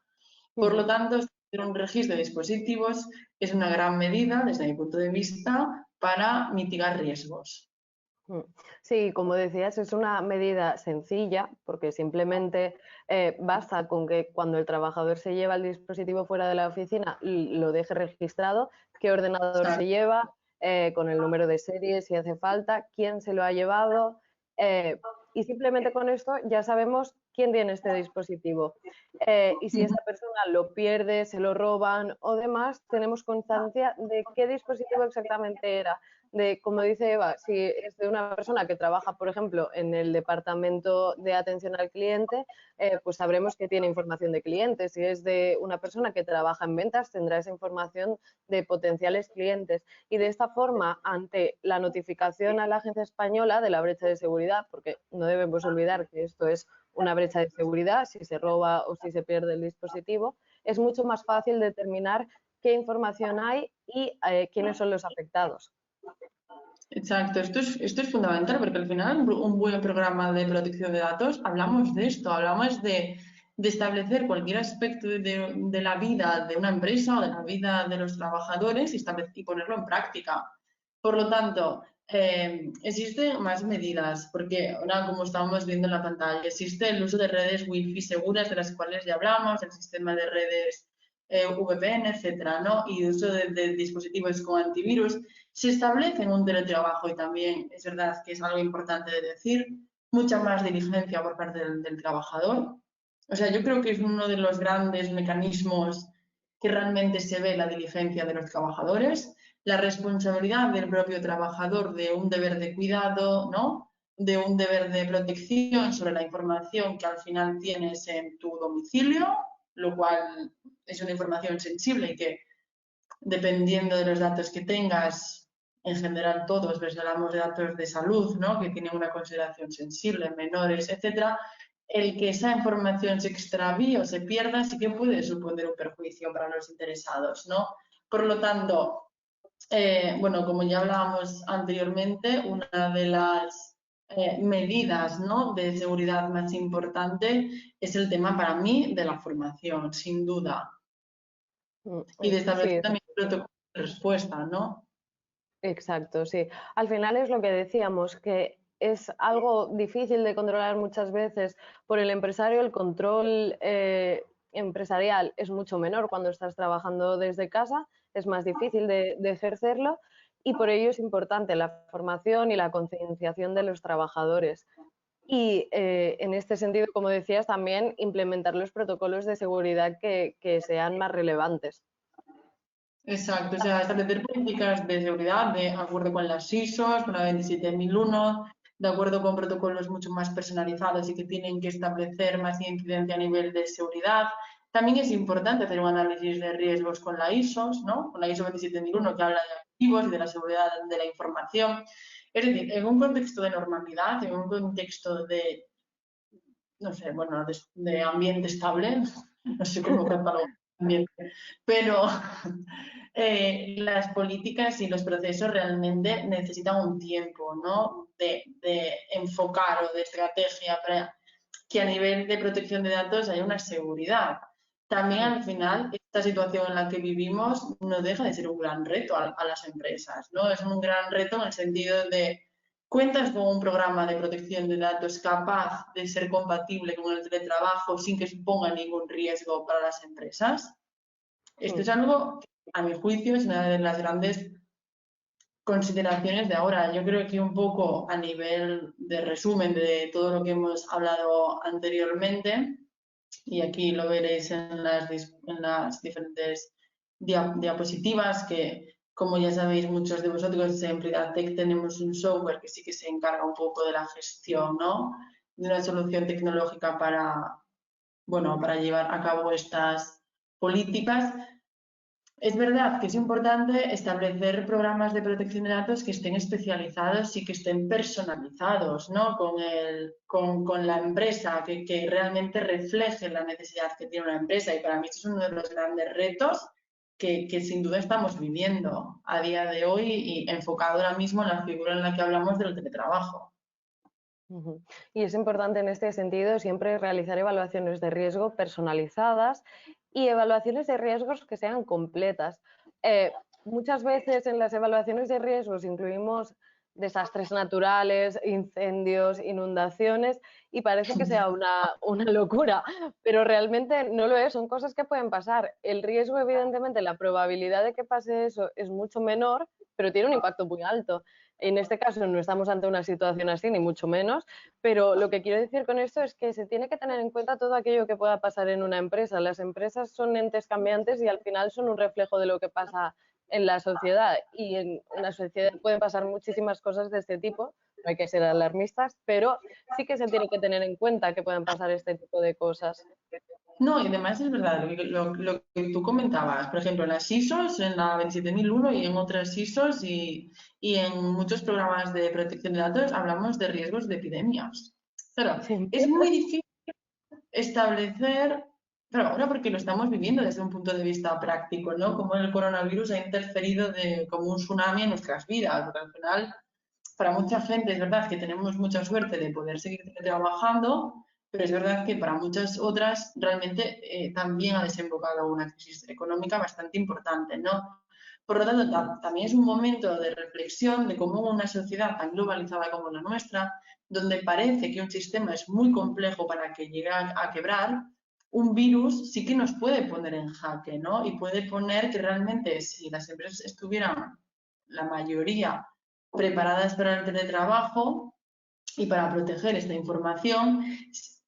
Por lo tanto, hacer un registro de dispositivos es una gran medida, desde mi punto de vista, para mitigar riesgos. Sí, como decías, es una medida sencilla porque simplemente basta con que cuando el trabajador se lleva el dispositivo fuera de la oficina lo deje registrado, qué ordenador se lleva, con el número de serie si hace falta, quién se lo ha llevado y simplemente con esto ya sabemos quién tiene este dispositivo. Y si esta persona lo pierde, se lo roban o demás, tenemos constancia de qué dispositivo exactamente era. De, como dice Eva, si es de una persona que trabaja, por ejemplo, en el departamento de atención al cliente, pues sabremos que tiene información de clientes. Si es de una persona que trabaja en ventas, tendrá esa información de potenciales clientes. Y de esta forma, ante la notificación a la agencia española de la brecha de seguridad, porque no debemos olvidar que esto es una brecha de seguridad, si se roba o si se pierde el dispositivo, es mucho más fácil determinar qué información hay y quiénes son los afectados. Exacto, esto es fundamental porque al final un buen programa de protección de datos, hablamos de esto, hablamos de establecer cualquier aspecto de la vida de una empresa o de la vida de los trabajadores y ponerlo en práctica. Por lo tanto, existen más medidas, porque ahora, como estábamos viendo en la pantalla, existe el uso de redes Wi-Fi seguras, de las cuales ya hablamos, el sistema de redes VPN, etcétera, ¿no? Y uso de dispositivos con antivirus, se establece en un teletrabajo y también es verdad que es algo importante de decir, mucha más diligencia por parte del trabajador. O sea, yo creo que es uno de los grandes mecanismos que realmente se ve la diligencia de los trabajadores, la responsabilidad del propio trabajador de un deber de cuidado, ¿no? De un deber de protección sobre la información que al final tienes en tu domicilio, lo cual es una información sensible y que dependiendo de los datos que tengas, en general todos, pues hablamos de datos de salud, ¿no? Que tienen una consideración sensible, menores, etcétera, el que esa información se extravíe o se pierda sí que puede suponer un perjuicio para los interesados, ¿no? Por lo tanto, bueno, como ya hablábamos anteriormente, una de las medidas, ¿no?, de seguridad más importante es el tema para mí de la formación, sin duda, y de establecer Sí, también protocolos de respuesta, ¿no? exacto, sí. Al final es lo que decíamos, que es algo difícil de controlar muchas veces por el empresario. El control empresarial es mucho menor cuando estás trabajando desde casa, es más difícil de ejercerlo y por ello es importante la formación y la concienciación de los trabajadores. Y en este sentido, como decías, también implementar los protocolos de seguridad que sean más relevantes. Exacto, o sea, establecer políticas de seguridad de acuerdo con las ISOs, con la 27001, de acuerdo con protocolos mucho más personalizados y que tienen que establecer más incidencia a nivel de seguridad. También es importante hacer un análisis de riesgos con la ISOs, ¿no? Con la ISO 27001 que habla de activos y de la seguridad de la información. Es decir, en un contexto de normalidad, en un contexto de, no sé, bueno, de ambiente estable, no sé cómo catalogar ambiente, pero las políticas y los procesos realmente necesitan un tiempo, ¿no?, de enfocar o de estrategia para que a nivel de protección de datos haya una seguridad. También al final, esta situación en la que vivimos no deja de ser un gran reto a las empresas, ¿no? Es un gran reto en el sentido de cuentas con un programa de protección de datos capaz de ser compatible con el teletrabajo sin que suponga ningún riesgo para las empresas. Esto es algo que, a mi juicio, es una de las grandes consideraciones de ahora. Yo creo que un poco a nivel de resumen de todo lo que hemos hablado anteriormente, y aquí lo veréis en las diferentes diapositivas, que como ya sabéis muchos de vosotros en Pridatec tenemos un software que sí que se encarga un poco de la gestión, ¿no?, de una solución tecnológica para, bueno, para llevar a cabo estas políticas. Es verdad que es importante establecer programas de protección de datos que estén especializados y que estén personalizados, ¿no?, con la empresa, que realmente refleje la necesidad que tiene una empresa. Y para mí esto es uno de los grandes retos que sin duda estamos viviendo a día de hoy y enfocado ahora mismo en la figura en la que hablamos del teletrabajo. Y es importante en este sentido siempre realizar evaluaciones de riesgo personalizadas y evaluaciones de riesgos que sean completas. Muchas veces en las evaluaciones de riesgos incluimos desastres naturales, incendios, inundaciones y parece que sea una locura, pero realmente no lo es, son cosas que pueden pasar. El riesgo, evidentemente, la probabilidad de que pase eso es mucho menor, pero tiene un impacto muy alto. En este caso no estamos ante una situación así, ni mucho menos, pero lo que quiero decir con esto es que se tiene que tener en cuenta todo aquello que pueda pasar en una empresa. Las empresas son entes cambiantes y al final son un reflejo de lo que pasa en la sociedad, y en una sociedad pueden pasar muchísimas cosas de este tipo. No hay que ser alarmistas, pero sí que se tiene que tener en cuenta que pueden pasar este tipo de cosas. No, y además es verdad lo que tú comentabas, por ejemplo, en las ISOs, en la 27001 y en otras ISOs y en muchos programas de protección de datos hablamos de riesgos de epidemias. Claro, Siempre. es muy difícil establecer, pero ahora porque lo estamos viviendo desde un punto de vista práctico, ¿no? Cómo el coronavirus ha interferido como un tsunami en nuestras vidas, porque al final, para mucha gente es verdad que tenemos mucha suerte de poder seguir trabajando, pero es verdad que para muchas otras realmente también ha desembocado una crisis económica bastante importante, ¿no? Por lo tanto, también es un momento de reflexión de cómo una sociedad tan globalizada como la nuestra, donde parece que un sistema es muy complejo para que llegue a quebrar, un virus sí que nos puede poner en jaque, ¿no? Y puede poner que realmente si las empresas estuvieran, la mayoría, preparadas para el teletrabajo y para proteger esta información,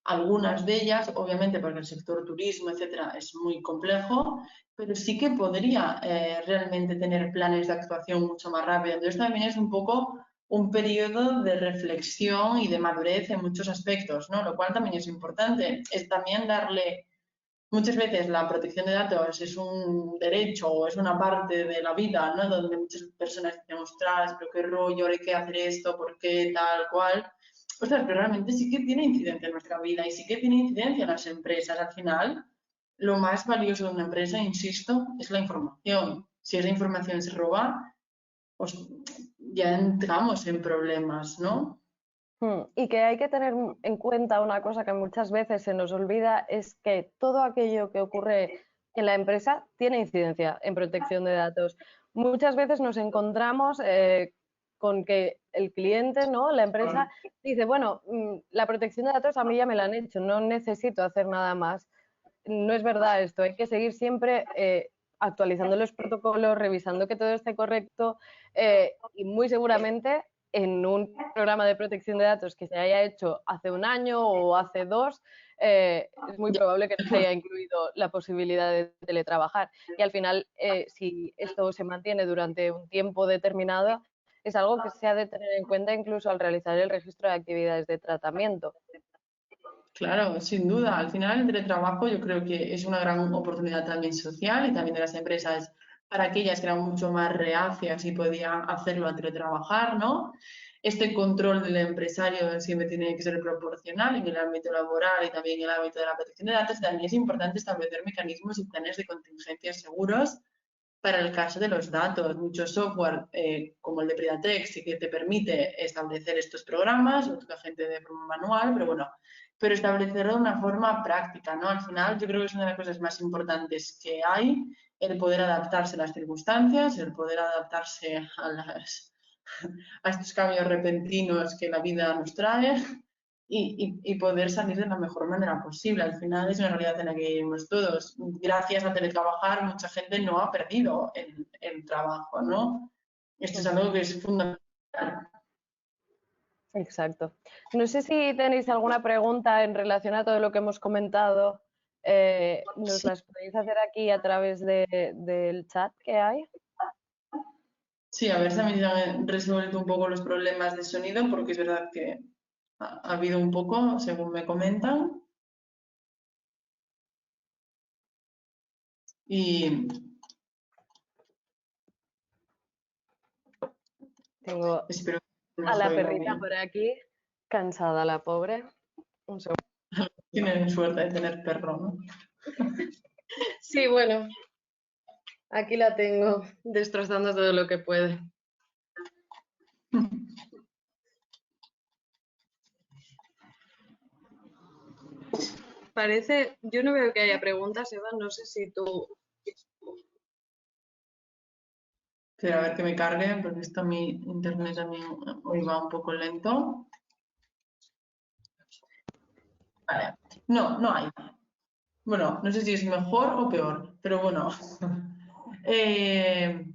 algunas de ellas, obviamente porque el sector turismo, etcétera, es muy complejo, pero sí que podría realmente tener planes de actuación mucho más rápido. Entonces también es un poco un periodo de reflexión y de madurez en muchos aspectos, ¿no? Lo cual también es importante. Es también darle, muchas veces la protección de datos es un derecho o es una parte de la vida, ¿no? Donde muchas personas dicen, ostras, pero qué rollo, ahora hay que hacer esto, ¿por qué tal cual? Ostras, pero realmente sí que tiene incidencia en nuestra vida y sí que tiene incidencia en las empresas. Al final, lo más valioso de una empresa, insisto, es la información. Si esa información se roba, pues ya entramos en problemas, ¿no? Y que hay que tener en cuenta una cosa que muchas veces se nos olvida, es que todo aquello que ocurre en la empresa tiene incidencia en protección de datos. Muchas veces nos encontramos con que el cliente, ¿no? La empresa dice, bueno, la protección de datos a mí ya me la han hecho, no necesito hacer nada más. No es verdad esto, hay que seguir siempre actualizando los protocolos, revisando que todo esté correcto y muy seguramente en un programa de protección de datos que se haya hecho hace un año o hace dos, es muy probable que no se haya incluido la posibilidad de teletrabajar. Y al final, si esto se mantiene durante un tiempo determinado, es algo que se ha de tener en cuenta incluso al realizar el registro de actividades de tratamiento. Claro, sin duda. Al final el teletrabajo yo creo que es una gran oportunidad también social y también de las empresas para aquellas que eran mucho más reacias y podían hacerlo a teletrabajar, ¿no? Este control del empresario siempre tiene que ser proporcional en el ámbito laboral y también en el ámbito de la protección de datos. También es importante establecer mecanismos y planes de contingencia seguros para el caso de los datos. Mucho software como el de Pridatex sí que te permite establecer estos programas, otra gente de forma manual, pero bueno, pero establecerlo de una forma práctica, ¿no? Al final yo creo que es una de las cosas más importantes que hay, el poder adaptarse a las circunstancias, el poder adaptarse a estos cambios repentinos que la vida nos trae y poder salir de la mejor manera posible. Al final es una realidad en la que vivimos todos. Gracias a teletrabajar, mucha gente no ha perdido el trabajo, ¿no? Esto es algo que es fundamental. Exacto. No sé si tenéis alguna pregunta en relación a todo lo que hemos comentado. Nos las podéis hacer aquí a través del chat que hay. Sí, a ver si a mí se han resuelto un poco los problemas de sonido, porque es verdad que ha habido un poco, según me comentan. Y Tengo espero que a nos la oiga perrita bien. por aquí, cansada la pobre. Un segundo. Tienen suerte de tener perro, ¿no? Sí, bueno, aquí la tengo destrozando todo lo que puede. Parece, yo no veo que haya preguntas, Eva, no sé si tú... Pero a ver que me cargue, porque esto mi internet también hoy va un poco lento. Vale. No, no hay. Bueno, no sé si es mejor o peor, pero bueno. Eh,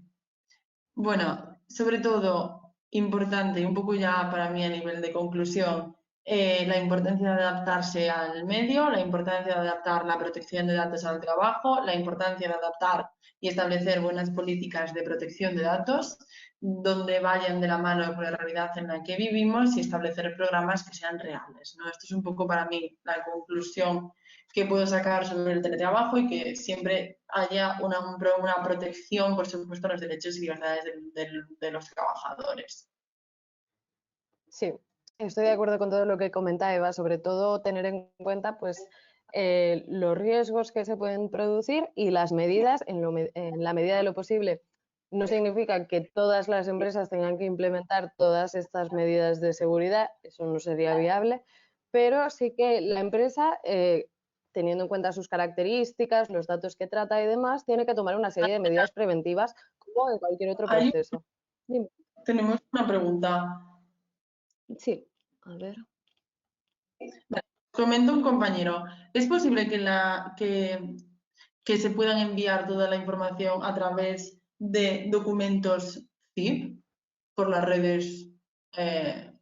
bueno, sobre todo, importante, y un poco ya para mí a nivel de conclusión, la importancia de adaptarse al medio, la importancia de adaptar la protección de datos al trabajo, la importancia de adaptar y establecer buenas políticas de protección de datos donde vayan de la mano con la realidad en la que vivimos y establecer programas que sean reales, ¿no? Esto es un poco para mí la conclusión que puedo sacar sobre el teletrabajo y que siempre haya una protección, por supuesto, a los derechos y libertades de los trabajadores. Sí, estoy de acuerdo con todo lo que comenta Eva, sobre todo tener en cuenta pues los riesgos que se pueden producir y las medidas en la medida de lo posible. No significa que todas las empresas tengan que implementar todas estas medidas de seguridad, eso no sería viable, pero sí que la empresa, teniendo en cuenta sus características, los datos que trata y demás, tiene que tomar una serie de medidas preventivas como en cualquier otro Ahí proceso. Dime. tenemos una pregunta. Sí, a ver. comenta un compañero, ¿es posible que se puedan enviar toda la información a través de documentos zip por las redes? eh,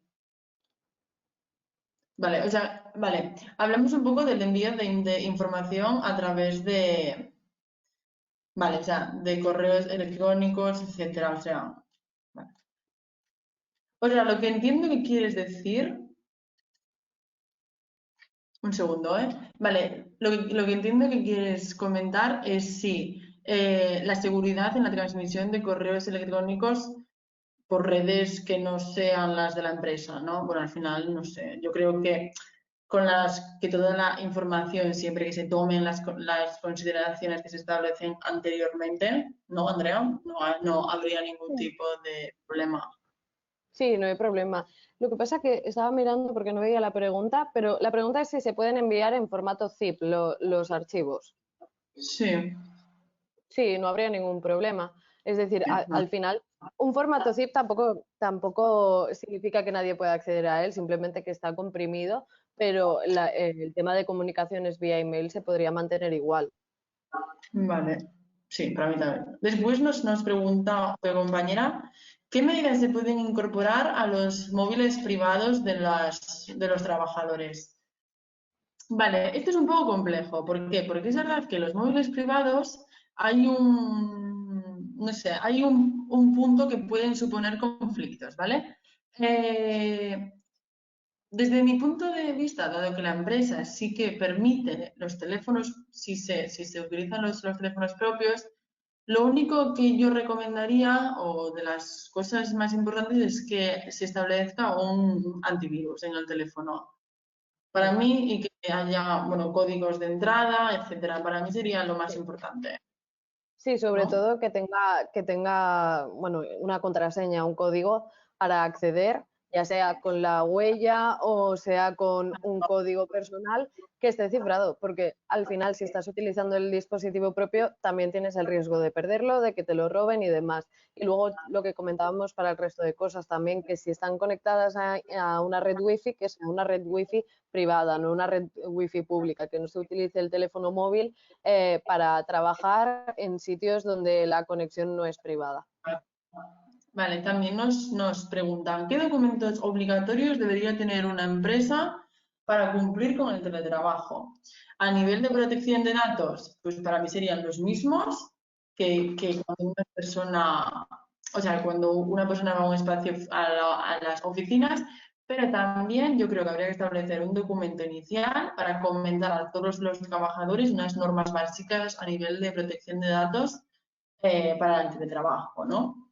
vale, o sea, vale, hablamos un poco del envío de información a través de, vale, o sea, de correos electrónicos, etcétera, o sea, vale. O sea, lo que entiendo que quieres decir, un segundo, ¿eh? Vale, lo que entiendo que quieres comentar es si la seguridad en la transmisión de correos electrónicos por redes que no sean las de la empresa, ¿no? Bueno, al final, no sé, yo creo que que toda la información, siempre que se tomen las consideraciones que se establecen anteriormente, ¿no, Andrea? No habría ningún Sí. tipo de problema. Sí, no hay problema. Lo que pasa es que estaba mirando porque no veía la pregunta, pero la pregunta es si se pueden enviar en formato zip los archivos. Sí, Sí, no habría ningún problema. Es decir, vale. al final, un formato zip tampoco significa que nadie pueda acceder a él, simplemente que está comprimido, pero el tema de comunicaciones vía email se podría mantener igual. Vale, sí, para mí también. Después nos pregunta otra compañera, ¿qué medidas se pueden incorporar a los móviles privados de los trabajadores? Vale, esto es un poco complejo. ¿Por qué? Porque es verdad que los móviles privados no sé, hay un punto que pueden suponer conflictos, ¿vale? Eh, Desde mi punto de vista, dado que la empresa sí que permite los teléfonos, si se utilizan los teléfonos propios, lo único que yo recomendaría, o de las cosas más importantes, es que se establezca un antivirus en el teléfono. Para mí, y que haya, bueno, códigos de entrada, etcétera. Para mí sería lo más Sí. importante, Sí, sobre ¿no? todo que tenga, bueno, una contraseña, un código para acceder, ya sea con la huella o sea con un código personal que esté cifrado, porque al final si estás utilizando el dispositivo propio también tienes el riesgo de perderlo, de que te lo roben y demás. Y luego lo que comentábamos para el resto de cosas también, que si están conectadas a una red wifi, que sea una red wifi privada, no una red wifi pública, que no se utilice el teléfono móvil para trabajar en sitios donde la conexión no es privada. Vale, también nos preguntan, ¿qué documentos obligatorios debería tener una empresa para cumplir con el teletrabajo? A nivel de protección de datos, pues para mí serían los mismos que cuando una persona, o sea, cuando una persona va a un espacio a las oficinas, pero también yo creo que habría que establecer un documento inicial para comentar a todos los trabajadores unas normas básicas a nivel de protección de datos para el teletrabajo, ¿no?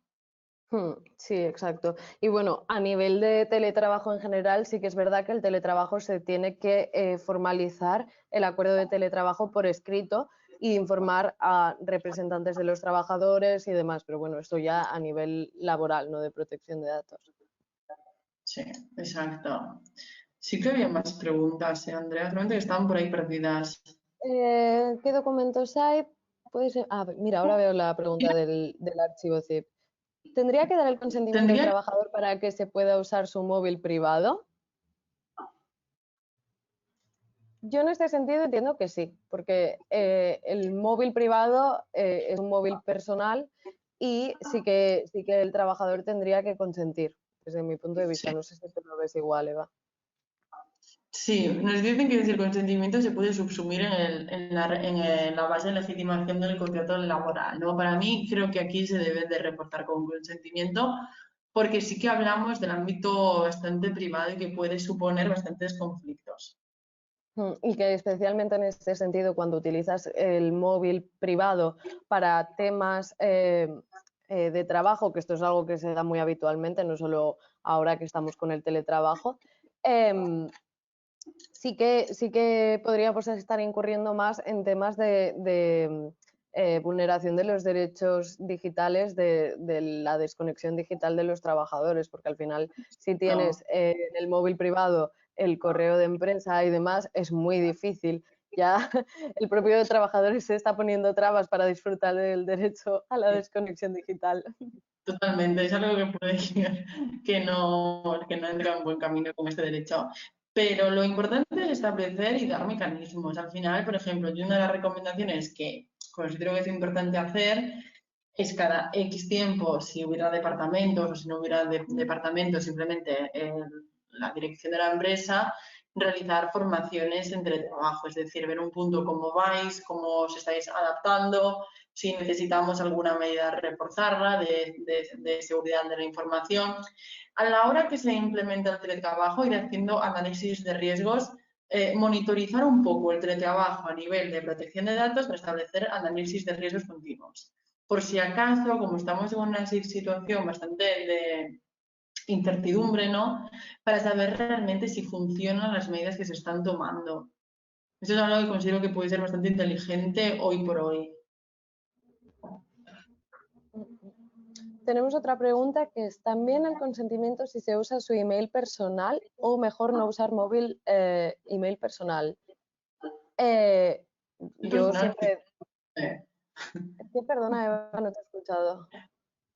Sí, exacto. Y bueno, a nivel de teletrabajo en general, sí que es verdad que el teletrabajo se tiene que formalizar el acuerdo de teletrabajo por escrito y informar a representantes de los trabajadores y demás. Pero bueno, esto ya a nivel laboral, no de protección de datos. Sí, exacto. Sí que había más preguntas, Andrea, realmente que estaban por ahí perdidas. ¿Qué documentos hay? Puede ser. Ah, mira, ahora veo la pregunta del archivo zip. ¿Tendría que dar el consentimiento del Tendría, trabajador para que se pueda usar su móvil privado? Yo en este sentido entiendo que sí, porque el móvil privado es un móvil personal y sí que el trabajador tendría que consentir, desde mi punto de sí, vista. No sé si tú lo ves igual, Eva. sí, nos dicen que si el consentimiento se puede subsumir en la base de legitimación del contrato laboral, ¿no? Para mí creo que aquí se debe de reportar con consentimiento porque sí que hablamos del ámbito bastante privado y que puede suponer bastantes conflictos. Y que especialmente en este sentido, cuando utilizas el móvil privado para temas de trabajo, que esto es algo que se da muy habitualmente, no solo ahora que estamos con el teletrabajo, em, sí que podríamos estar incurriendo más en temas de vulneración de los derechos digitales, de la desconexión digital de los trabajadores, porque al final, si No, tienes en el móvil privado el correo de empresa y demás, es muy difícil. Ya el propio trabajador se está poniendo trabas para disfrutar del derecho a la desconexión digital. totalmente, es algo que puede que no entra en buen camino con este derecho. Pero lo importante es establecer y dar mecanismos. Al final, por ejemplo, yo una de las recomendaciones que considero que es importante hacer es cada X tiempo, si hubiera departamentos o si no hubiera departamentos, simplemente la dirección de la empresa, realizar formaciones entre trabajo, es decir, ver un punto cómo vais, cómo os estáis adaptando, si necesitamos alguna medida, reforzarla de seguridad de la información. A la hora que se implementa el teletrabajo, ir haciendo análisis de riesgos, monitorizar un poco el teletrabajo a nivel de protección de datos para establecer análisis de riesgos continuos. Por si acaso, como estamos en una situación bastante de incertidumbre, ¿no? Para saber realmente si funcionan las medidas que se están tomando. Eso es algo que considero que puede ser bastante inteligente hoy por hoy. Tenemos otra pregunta que es, ¿también el consentimiento si se usa su email personal o mejor no usar móvil email personal? Yo Personal, siempre... Es que, perdona, Eva, no te he escuchado.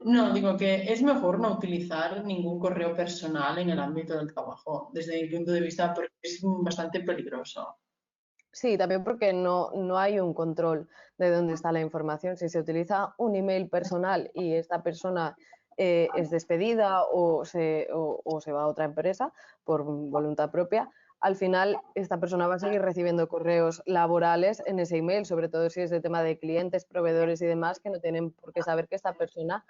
no, digo que es mejor no utilizar ningún correo personal en el ámbito del trabajo, desde mi punto de vista, porque es bastante peligroso. Sí, también porque no hay un control de dónde está la información. Si se utiliza un email personal y esta persona es despedida o se va a otra empresa por voluntad propia, al final esta persona va a seguir recibiendo correos laborales en ese email, sobre todo si es de tema de clientes, proveedores y demás, que no tienen por qué saber que esta persona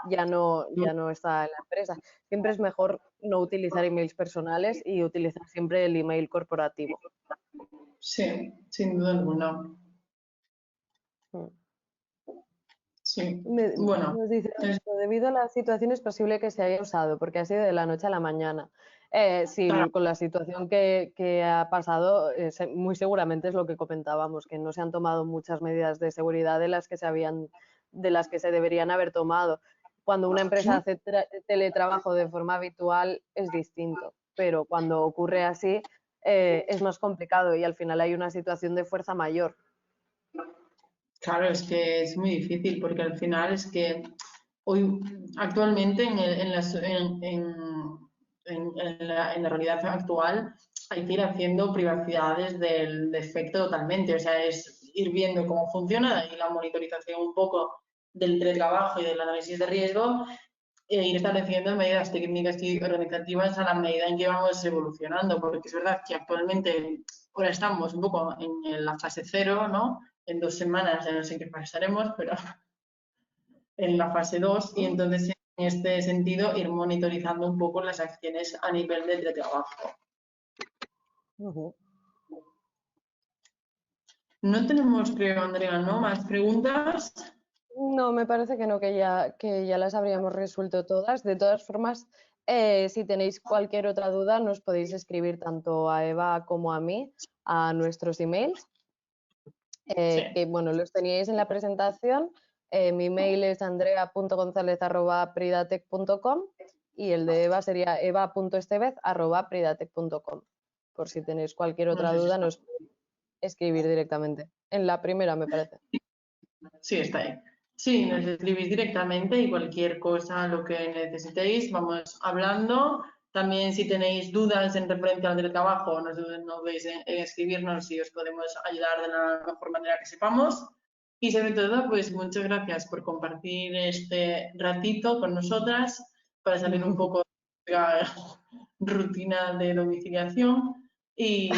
ya no está en la empresa. Siempre es mejor no utilizar emails personales y utilizar siempre el email corporativo. Sí, sin duda alguna. Mm. Sí, bueno, Nos dice, debido a la situación es posible que se haya usado, porque ha sido de la noche a la mañana. Sí, claro, con la situación que ha pasado, muy seguramente es lo que comentábamos, que no se han tomado muchas medidas de seguridad de las que se deberían haber tomado. Cuando una empresa hace teletrabajo de forma habitual es distinto, pero cuando ocurre así es más complicado y al final hay una situación de fuerza mayor. claro, es que es muy difícil porque al final es que hoy actualmente en la realidad actual hay que ir haciendo privacidades del defecto totalmente, o sea, es ir viendo cómo funciona y la monitorización un poco del teletrabajo y del análisis de riesgo e ir estableciendo medidas técnicas y organizativas a la medida en que vamos evolucionando, porque es verdad que actualmente ahora estamos un poco en la fase cero, ¿no? En 2 semanas, ya no sé en qué fase estaremos, pero en la fase 2 y entonces en este sentido ir monitorizando un poco las acciones a nivel de teletrabajo. Ujú. No tenemos, creo, Andrea, ¿no? Más preguntas. No, me parece que no, que ya las habríamos resuelto todas. De todas formas, si tenéis cualquier otra duda, nos podéis escribir tanto a Eva como a mí a nuestros emails, Sí, que bueno, los teníais en la presentación. Mi email es andrea.gonzalez@pridatec.com y el de Eva sería eva.estevez@pridatec.com. Por si tenéis cualquier no otra sé si duda, está. nos podéis escribir directamente. En la primera, me parece. Sí, está ahí. Sí, nos escribís directamente y cualquier cosa, lo que necesitéis, vamos hablando. También si tenéis dudas en referencia al teletrabajo, no dudéis en escribirnos y os podemos ayudar de la mejor manera que sepamos. Y sobre todo, pues muchas gracias por compartir este ratito con nosotras para salir un poco de la rutina de domiciliación y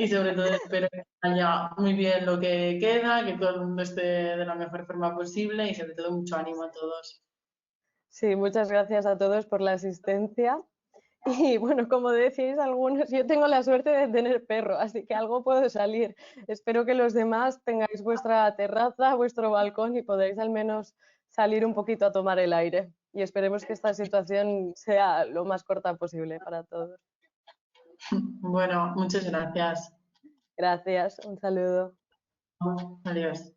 sobre todo espero que vaya muy bien lo que queda, que todo el mundo esté de la mejor forma posible y sobre todo mucho ánimo a todos. Sí, muchas gracias a todos por la asistencia. Y bueno, como decís algunos, yo tengo la suerte de tener perro, así que algo puedo salir. Espero que los demás tengáis vuestra terraza, vuestro balcón y podáis al menos salir un poquito a tomar el aire. Y esperemos que esta situación sea lo más corta posible para todos. Bueno, muchas gracias. Gracias, un saludo. Adiós.